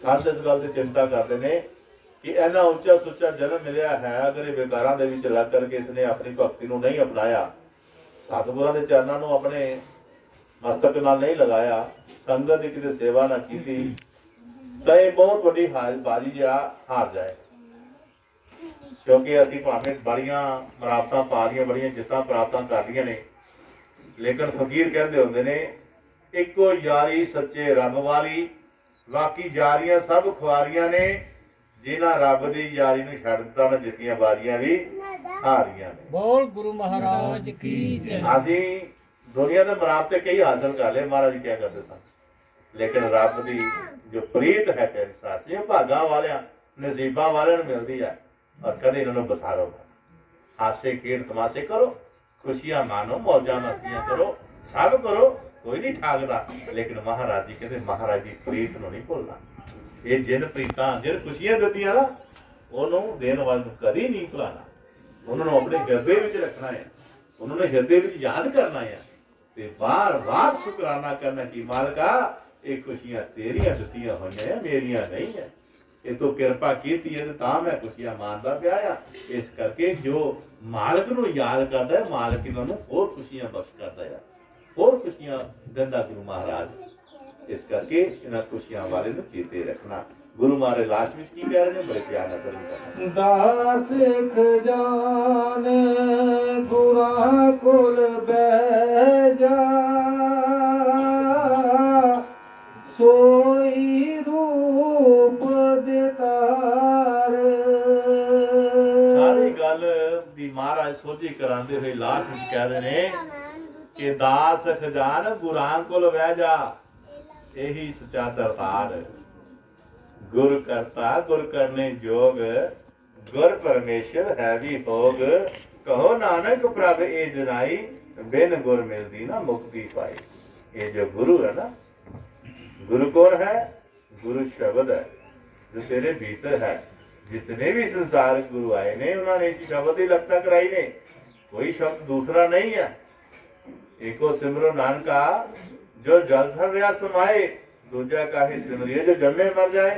ਸੰਤ ਇਸ ਗੱਲ ਦੀ ਚਿੰਤਾ ਕਰਦੇ ਨੇ ਕਿ ਇੰਨਾ ਉੱਚਾ ਸੁੱਚਾ ਜਨਮ ਮਿਲਿਆ ਹੈ, ਅਗਰ ਇਹ ਵਿਕਾਰਾਂ ਦੇ ਵਿੱਚ ਲੱਗ ਕਰਕੇ ਇਸਨੇ ਆਪਣੀ ਭਗਤੀ ਨੂੰ ਨਹੀਂ ਅਪਣਾਇਆ, ਸਤਿਗੁਰਾਂ ਦੇ ਚਰਨਾਂ ਨੂੰ ਆਪਣੇ ਮਸਤਕ ਨਾਲ ਨਹੀਂ ਲਗਾਇਆ, ਸੰਗਤ ਦੀ ਕਿਤੇ ਸੇਵਾ ਨਾ ਕੀਤੀ, ਤਾਂ ਇਹ ਬਹੁਤ ਵੱਡੀ ਬਾਜੀ ਜਿਹੜਾ ਹਾਰ ਜਾਏ। ਕਿਉਂਕਿ ਅਸੀਂ ਭਾਵੇਂ ਬੜੀਆਂ ਮਰਾਫਤਾਂ ਪਾ ਲਈਆਂ, ਬੜੀਆਂ ਜਿੱਤਾਂ ਪ੍ਰਾਪਤਾਂ ਕਰ ਲਈਆਂ ਨੇ, ਲੇਕਿਨ ਫਕੀਰ ਕਹਿੰਦੇ ਹੁੰਦੇ ਨੇ, ਇੱਕੋ ਯਾਰੀ ਸੱਚੇ ਰੱਬ ਵਾਲੀ, ਬਾਕੀ ਯਾਰੀਆਂ ਸਭ ਖੁਆਰੀਆਂ ਨੇ, ਜਿਨ੍ਹਾਂ ਰੱਬ ਦੀ ਯਾਰੀ ਨੂੰ ਛੱਡ ਦਿੱਤਾ ਉਹਨਾਂ ਜਿੱਤੀਆਂ ਬਾਰੀਆਂ ਵੀ ਹਾਰੀਆਂ ਨੇ। ਬੋਲ ਗੁਰੂ ਮਹਾਰਾਜ ਕੀ ਜੈ। ਅਸੀਂ ਦੁਨੀਆ ਦੇ ਮਰਾਫਤੇ ਕਈ ਹਾਸਲ ਕਰ ਲਏ, ਮਹਾਰਾਜ ਕੀ ਕਰਦੇ ਸਨ, ਲੇਕਿਨ ਰੱਬ ਦੀ ਜੋ ਪ੍ਰੀਤ ਹੈ ਪਿਆਰੀ ਸਾਥੀ, ਇਹ ਭਾਗਾਂ ਵਾਲਿਆਂ ਨਸੀਬਾਂ ਵਾਲਿਆਂ ਨੂੰ ਮਿਲਦੀ ਹੈ। ਔਰ ਕਦੇ ਇਹਨਾਂ ਨੂੰ ਬਸਾਰੋ ਨਾ, ਹਾਸੇ ਖੇਡ ਤਮਾਸ਼ੇ ਕਰੋ, ਖੁਸ਼ੀਆਂ ਮਾਣੋ, ਮੌਜਾਂ ਮਸਤੀਆਂ ਕਰੋ, ਸਭ ਕਰੋ, ਕੋਈ ਨਹੀਂ ਠਾਕਦਾ, ਲੇਕਿਨ ਮਹਾਰਾਜ ਜੀ ਕਹਿੰਦੇ ਮਹਾਰਾਜ ਦੀ ਪ੍ਰੀਤ ਨੂੰ ਨਹੀਂ ਭੁੱਲਣਾ। ਇਹ ਜਿਨ ਪ੍ਰੀਤਾਂ ਜਿਨ ਖੁਸ਼ੀਆਂ ਦਿੱਤੀਆਂ ਨਾ, ਉਹਨੂੰ ਦੇਣ ਵਾਲੇ ਨੂੰ ਕਦੀ ਨਹੀਂ ਭੁਲਾਣਾ। ਉਹਨਾਂ ਨੂੰ ਆਪਣੇ ਹਿਰਦੇ ਵਿੱਚ ਰੱਖਣਾ ਹੈ, ਉਹਨਾਂ ਨੂੰ ਹਿਰਦੇ ਵਿੱਚ ਯਾਦ ਕਰਨਾ ਹੈ ਤੇ ਵਾਰ-ਵਾਰ ਸ਼ੁਕਰਾਨਾ ਕਰਨਾ ਕਿ ਮਾਲਕਾ ਇਹ ਖੁਸ਼ੀਆਂ ਤੇਰੀਆਂ ਦਿੱਤੀਆਂ ਹੋਈਆਂ, ਮੇਰੀਆਂ ਨਹੀਂ ਹੈ। ਇਹ ਤੋਂ ਕਿਰਪਾ ਕੀਤੀ ਹੈ ਤੇ ਤਾਂ ਮੈਂ ਖੁਸ਼ੀਆਂ ਮਾਣਦਾ ਪਿਆ ਆ। ਇਸ ਕਰਕੇ ਜੋ ਮਾਲਕ ਨੂੰ ਯਾਦ ਕਰਦਾ ਹੈ, ਮਾਲਕ ਇਹਨਾਂ ਨੂੰ ਹੋਰ ਖੁਸ਼ੀਆਂ ਬਖਸ਼ ਕਰਦਾ ਹੈ, ਹੋਰ ਖੁਸ਼ੀਆਂ ਦਿੰਦਾ ਗੁਰੂ ਮਹਾਰਾਜ। ਇਸ ਕਰਕੇ ਇਹਨਾਂ ਖੁਸ਼ੀਆਂ ਵਾਲੇ ਨੂੰ ਚੇਤੇ ਰੱਖਣਾ। ਗੁਰੂ ਮਹਾਰਾਜ ਲਾਸਟ ਵਿੱਚ ਕੀ ਕਹਿ ਰਹੇ ਨੇ, ਬੜੇ ਪਿਆਰ ਨਾਲ ਸੁਣੋ। ਦਾਸ ਖਜ਼ਾਨ ਗੁਰਾਂ ਕੋਲ ਬਹਿ ਜਾ, ਸੋਈ ਰੂਪ ਦਿਤਾਰ। ਸਾਰੀ ਗੱਲ ਦੀ ਮਹਾਰਾਜ ਸੋਝੀ ਕਰਾਉਂਦੇ ਹੋਏ ਲਾਸਟ ਵਿੱਚ ਕਹਿੰਦੇ ਨੇ ਕਿ ਦਾਸ ਖਜ਼ਾਨ ਗੁਰਾਂ ਕੋਲ ਬਹਿ ਜਾ, ਇਹੀ ਸੱਚਾ ਦਰਬਾਰ। ਗੁਰ ਕਰਤਾ ਗੁਰ ਕਰਨੇ ਜੋਗ, ਗੁਰ ਪਰਮੇਸ਼ਰ ਹੈ ਵੀ ਭੋਗ। ਕਹੋ ਨਾਨਕ ਪ੍ਰਭ ਇਹ ਜਨਾਈ, ਬਿਨ ਗੁਰ ਮਿਲਦੀ ਨਾ ਮੁਕਤੀ ਪਾਈ। ਇਹ ਜੋ ਗੁਰੂ ਹੈ ਨਾ, गुरु कौन है? गुरु शब्द है जो तेरे भीतर है। जितने भी संसार गुरु आए ने उन्होंने इसी शब्द ही लगता कराई ने, कोई शब्द दूसरा नहीं है। एको सिमरो नानका जो जल थल रहा समाए, दूजा काहे सिमरिए जो जम्मे मर जाए।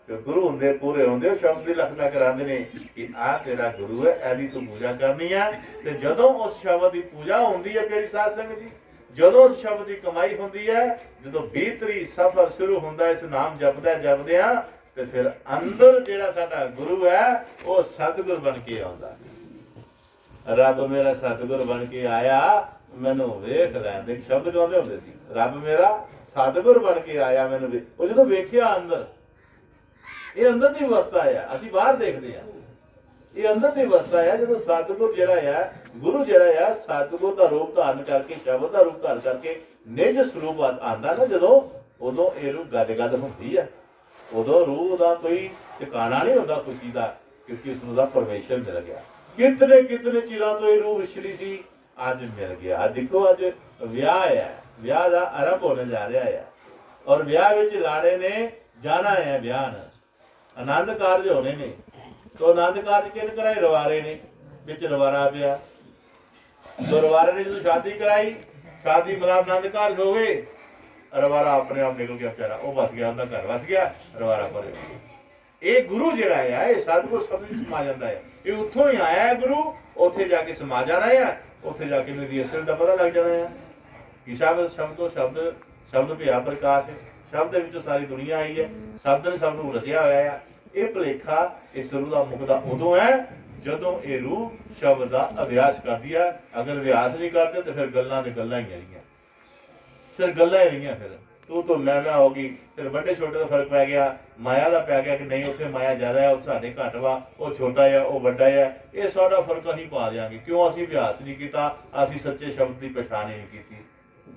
जो गुरु होंगे पूरे होंगे शब्द ही लगता कराते ने कि आ तेरा गुरु है, ऐदी तू पूजा करनी है। ते जदों उस शब्द की पूजा होंगी है प्यारी साध संगत जी, ਜਦੋਂ ਸ਼ਬਦ ਦੀ ਕਮਾਈ ਹੁੰਦੀ ਹੈ, ਜਦੋਂ ਭੀਤਰੀ ਸਫ਼ਰ ਸ਼ੁਰੂ ਹੁੰਦਾ ਇਸ ਨਾਮ ਜਪਦਿਆਂ ਤੇ ਫਿਰ ਅੰਦਰ ਜਿਹੜਾ ਸਾਡਾ ਗੁਰੂ ਹੈ ਉਹ ਸਤਿਗੁਰ ਬਣ ਕੇ ਆਉਂਦਾ। ਰੱਬ ਮੇਰਾ ਸਤਿਗੁਰ ਬਣ ਕੇ ਆਇਆ, ਮੈਨੂੰ ਵੇਖ ਲੈਣ ਦੇ ਸ਼ਬਦ ਗਾਉਂਦੇ ਹੁੰਦੇ ਸੀ, ਰੱਬ ਮੇਰਾ ਸਤਿਗੁਰ ਬਣ ਕੇ ਆਇਆ ਮੈਨੂੰ ਉਹ ਜਦੋਂ ਵੇਖਿਆ ਅੰਦਰ, ਇਹ ਅੰਦਰ ਦੀ ਅਵਸਥਾ ਆ, ਅਸੀਂ ਬਾਹਰ ਦੇਖਦੇ ਆ, ਇਹ ਅੰਦਰ ਦੀ ਅਵਸਥਾ ਆ। ਜਦੋਂ ਸਤਿਗੁਰ ਜਿਹੜਾ ਆ, ਗੁਰੂ ਜਿਹੜਾ ਆ, ਸਤਿਗੁਰ ਦਾ ਰੂਪ ਧਾਰਨ ਕਰਕੇ, ਸ਼ਬਦ ਦਾ ਰੂਪ ਧਾਰਨ ਕਰਕੇ ਨਿਜ ਸਰੂਪ ਆਂਦਾ ਨਾ ਜਦੋਂ, ਉਦੋਂ ਇਹ ਰੂਹ ਗਦ ਹੁੰਦੀ ਆ। ਉਦੋਂ ਰੂਹ ਦਾ ਕੋਈ ਟਿਕਾਣਾ ਨਹੀਂ ਹੁੰਦਾ ਖੁਸ਼ੀ ਦਾ, ਕਿਉਂਕਿ ਉਸ ਨੂੰ ਦਾ ਪਰਮੇਸ਼ਰ ਮਿਲ ਗਿਆ। ਕਿਤਨੇ ਚਿਰਾਂ ਤੋਂ ਇਹ ਰੂਹ ਵਿਛੜੀ ਸੀ, ਅੱਜ ਮਿਲ ਗਿਆ। ਅੱਜ ਦੇਖੋ, ਅੱਜ ਵਿਆਹ ਹੈ, ਵਿਆਹ ਦਾ ਆਰੰਭ ਹੋਣ ਜਾ ਰਿਹਾ ਹੈ, ਔਰ ਵਿਆਹ ਵਿੱਚ ਲਾੜੇ ਨੇ ਜਾਣਾ ਹੈ ਵਿਆਹ ਨੂੰ, ਆਨੰਦ ਕਾਰਜ ਹੋਣੇ ਨੇ। ਤੋ ਆਨੰਦ ਕਾਰਜ ਕਿਹਨ ਕਰਾਏ? ਰਵਾਰੇ ਨੇ, ਵਿੱਚ ਰਵਾਰਾ ਪਿਆ। ਤੋ ਰਵਾਰੇ ਨੇ ਜਦੋਂ ਸ਼ਾਦੀ ਕਰਾਈ, ਸ਼ਾਦੀ ਮਤਲਬ ਆਨੰਦ ਕਾਰਜ ਹੋ ਗਏ, ਰਵਾਰਾ ਆਪਣੇ ਆਪ ਨਿਕਲ ਗਿਆ ਵਿਚਾਰਾ, ਉਹ ਵਸ ਗਿਆ, ਉਹਦਾ ਘਰ ਵਸ ਗਿਆ, ਰਵਾਰਾ ਭਰੇ। ਇਹ ਗੁਰੂ ਜਿਹੜਾ ਆ, ਇਹ ਸਤਿਗੁਰ ਸ਼ਬਦ ਵਿੱਚ ਸਮਾ ਜਾਂਦਾ ਹੈ। ਇਹ ਉੱਥੋਂ ਹੀ ਆਇਆ ਹੈ ਗੁਰੂ, ਉੱਥੇ ਜਾ ਕੇ ਸਮਾ ਜਾਣਾ ਹੈ, ਉੱਥੇ ਜਾ ਕੇ ਇਹਦੀ ਅਸਲ ਦਾ ਪਤਾ ਲੱਗ ਜਾਣਾ ਹੈ ਕਿ ਸ਼ਬਦ ਤੋਂ ਸ਼ਬਦ ਭਿਆ ਪ੍ਰਕਾਸ਼ ਹੈ। ਸ਼ਬਦ ਦੇ ਵਿੱਚੋਂ ਸਾਰੀ ਦੁਨੀਆ ਆਈ ਹੈ, ਸ਼ਬਦ ਨੇ ਸਭ ਨੂੰ ਰਚਿਆ ਹੋਇਆ ਹੈ। ਇਹ ਭੁਲੇਖਾ ਇਸ ਰੂਹ ਦਾ ਮੁਕਦਾ ਉਦੋਂ ਹੈ ਜਦੋਂ ਇਹ ਰੂਹ ਸ਼ਬਦ ਦਾ ਅਭਿਆਸ ਕਰਦੀ ਹੈ। ਅਗਰ ਅਭਿਆਸ ਨਹੀਂ ਕਰਦੇ ਤਾਂ ਫਿਰ ਗੱਲਾਂ ਹੀ ਰਹੀਆਂ, ਸਿਰ ਗੱਲਾਂ ਹੀ ਰਹੀਆਂ। ਫਿਰ ਤੂੰ ਮੈਂ ਹੋ ਗਈ, ਫਿਰ ਵੱਡੇ ਛੋਟੇ ਦਾ ਫਰਕ ਪੈ ਗਿਆ, ਮਾਇਆ ਦਾ ਪੈ ਗਿਆ ਕਿ ਨਹੀਂ ਉੱਥੇ ਮਾਇਆ ਜ਼ਿਆਦਾ ਹੈ, ਉਹ ਸਾਡੇ ਘੱਟ ਵਾ, ਉਹ ਛੋਟਾ ਹੈ, ਉਹ ਵੱਡਾ ਹੈ। ਇਹ ਸਾਡਾ ਫਰਕ ਅਸੀਂ ਪਾ ਦਿਆਂਗੇ, ਕਿਉਂ? ਅਸੀਂ ਅਭਿਆਸ ਨਹੀਂ ਕੀਤਾ, ਅਸੀਂ ਸੱਚੇ ਸ਼ਬਦ ਦੀ ਪਛਾਣ ਨਹੀਂ ਕੀਤੀ।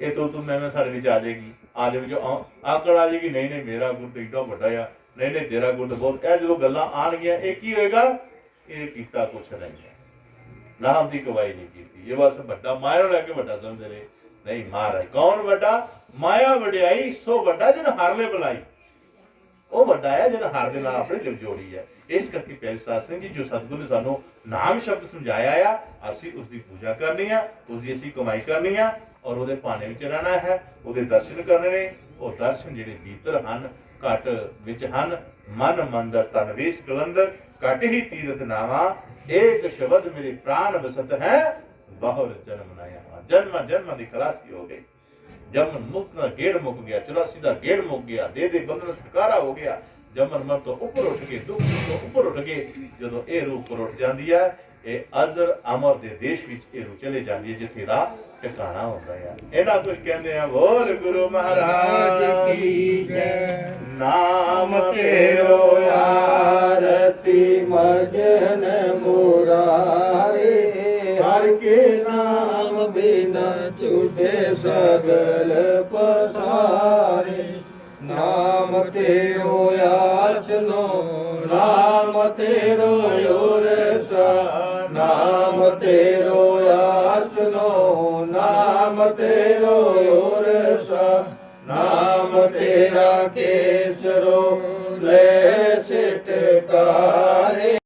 ਇਹ ਤੂੰ ਮੈਂ ਸਾਡੇ ਵਿੱਚ ਆ ਜਾਏਗੀ, ਆਜ ਵਿੱਚ ਆਕੜ ਆ ਜਾਏਗੀ, ਨਹੀਂ ਮੇਰਾ ਗੁਰ ਤਾਂ ਏਡਾ ਵੱਡਾ ਆ, ਨਹੀਂ ਤੇਰਾ ਗੁਰ ਤਾਂ ਬਹੁਤ। ਇਹ ਜਦੋਂ ਗੱਲਾਂ ਆਉਣਗੀਆਂ, ਇਹ ਕੀ ਹੋਏਗਾ? ਇਹ ਕੀਤਾ ਕੁਛ ਨਹੀਂ ਹੈ, ਨਾਮ ਦੀ ਕਮਾਈ ਨਹੀਂ ਕੀਤੀ। ਇਹ ਬਸ ਵੱਡਾ ਮਾਇਆ ਨੂੰ ਲੈ ਕੇ ਵੱਡਾ ਸਮਝਦੇ ਰਹੇ। ਨਹੀਂ, ਮਹਾਰਾਜ ਕੌਣ ਵੱਡਾ? ਮਾਇਆ ਵਡਿਆਈ ਸੋ ਵੱਡਾ ਜਿਹਨ ਹਰ ਲੈ ਬੁਲਾਈ, ਉਹ ਵੱਡਾ ਹੈ ਜਿਹਨ ਹਰ ਦੇ ਨਾਲ ਆਪਣੇ ਲਿਵ ਜੋੜੀ ਹੈ। ਇਸ ਕਰਕੇ ਪਿਆਰੇ ਸਾਧ ਸੰਗਤ ਜੀ, ਜੋ ਸਤਿਗੁਰੂ ਨੇ ਸਾਨੂੰ ਨਾਮ ਸ਼ਬਦ ਸਮਝਾਇਆ ਆ, ਅਸੀਂ ਉਸ ਦੀ ਪੂਜਾ ਕਰਨੀ ਆ, ਉਸ ਦੀ ਅਸੀਂ ਕਮਾਈ ਕਰਨੀ ਆ, ਔਰ ਉਹਦੇ ਭਾਣੇ ਵਿੱਚ ਰਹਿਣਾ ਹੈ, ਉਹਦੇ ਦਰਸ਼ਨ ਕਰਨੇ ਨੇ। ਉਹ ਦਰਸ਼ਨ ਜਿਹੜੇ ਭੀਤਰ ਹਨ, ਘਟ ਵਿੱਚ ਹਨ, ਮਨ ਮੰਦਰ ਤਨ ਵੇਸ ਕਲੰਦਰ, ਘਟ ਹੀ ਤੀਰਥ ਨਾਵਾ, ਏਕ ਸ਼ਬਦ ਮੇਰੇ ਪ੍ਰਾਣ ਬਸਤ ਹੈ, ਬਾਹਰ ਜਨਮ ਨਾਇਆ। ਜਨਮ ਦੀ ਖਲਾਸੀ ਹੋ ਗਈ, ਜਮਨ ਮੁਕਤ ਦਾ ਗੇੜ ਮੁੱਕ ਗਿਆ, 84 ਦਾ ਗੇੜ ਮੁੱਕ ਗਿਆ, ਦੇ ਬੰਧਨ ਛੁਟਕਾਰਾ ਹੋ ਗਿਆ। ਜਮਨ ਮਨ ਤੋਂ ਉੱਪਰ ਉੱਠ ਕੇ, ਦੁੱਖ ਤੋਂ ਉੱਪਰ ਉੱਠ ਕੇ ਜਦੋਂ ਇਹ ਰੂਹ ਉੱਪਰ ਉੱਠ ਜਾਂਦੀ ਹੈ, ਇਹ ਅਜ਼ਰ ਅਮਰ ਦੇ ਦੇਸ਼ ਵਿੱਚ ਇਹ ਰੂਹ ਚਲੇ ਜਾਂਦੀ ਹੈ, ਜਿੱਥੇ ਦਾ ਟਿਕਾਣਾ ਹੁੰਦਾ ਹੈ। ਇਹਨਾਂ ਕੁਝ ਕਹਿੰਦੇ ਆ, ਬੋਲ ਗੁਰੂ ਮਹਾਰਾਜ ਕੀ ਜੈ। ਨਾਮ ਤੇਰੋ ਆਰਤੀ ਮਜਨ ਮੁਰਾਰੇ, ਹਰ ਕੇ ਨਾਮ ਬਿਨਾ ਝੂਠੇ ਸਗਲ ਪਸਾਰੇ। ਨਾਮ ਤੇਰੋ ਆਸਨੋ, ਨਾਮ ਤੇਰੋ ਉਰਸਾ, ਨਾਮ ਤੇਰੋ ਆਸਨੋ, ਨਾਮ ਤੇਰੋ ਉਰਸਾ। ਨਾਮ ਤੇਰਾ ਕੇਸਰੋ ਲੈ ਸਿਟਕਾਰੇ।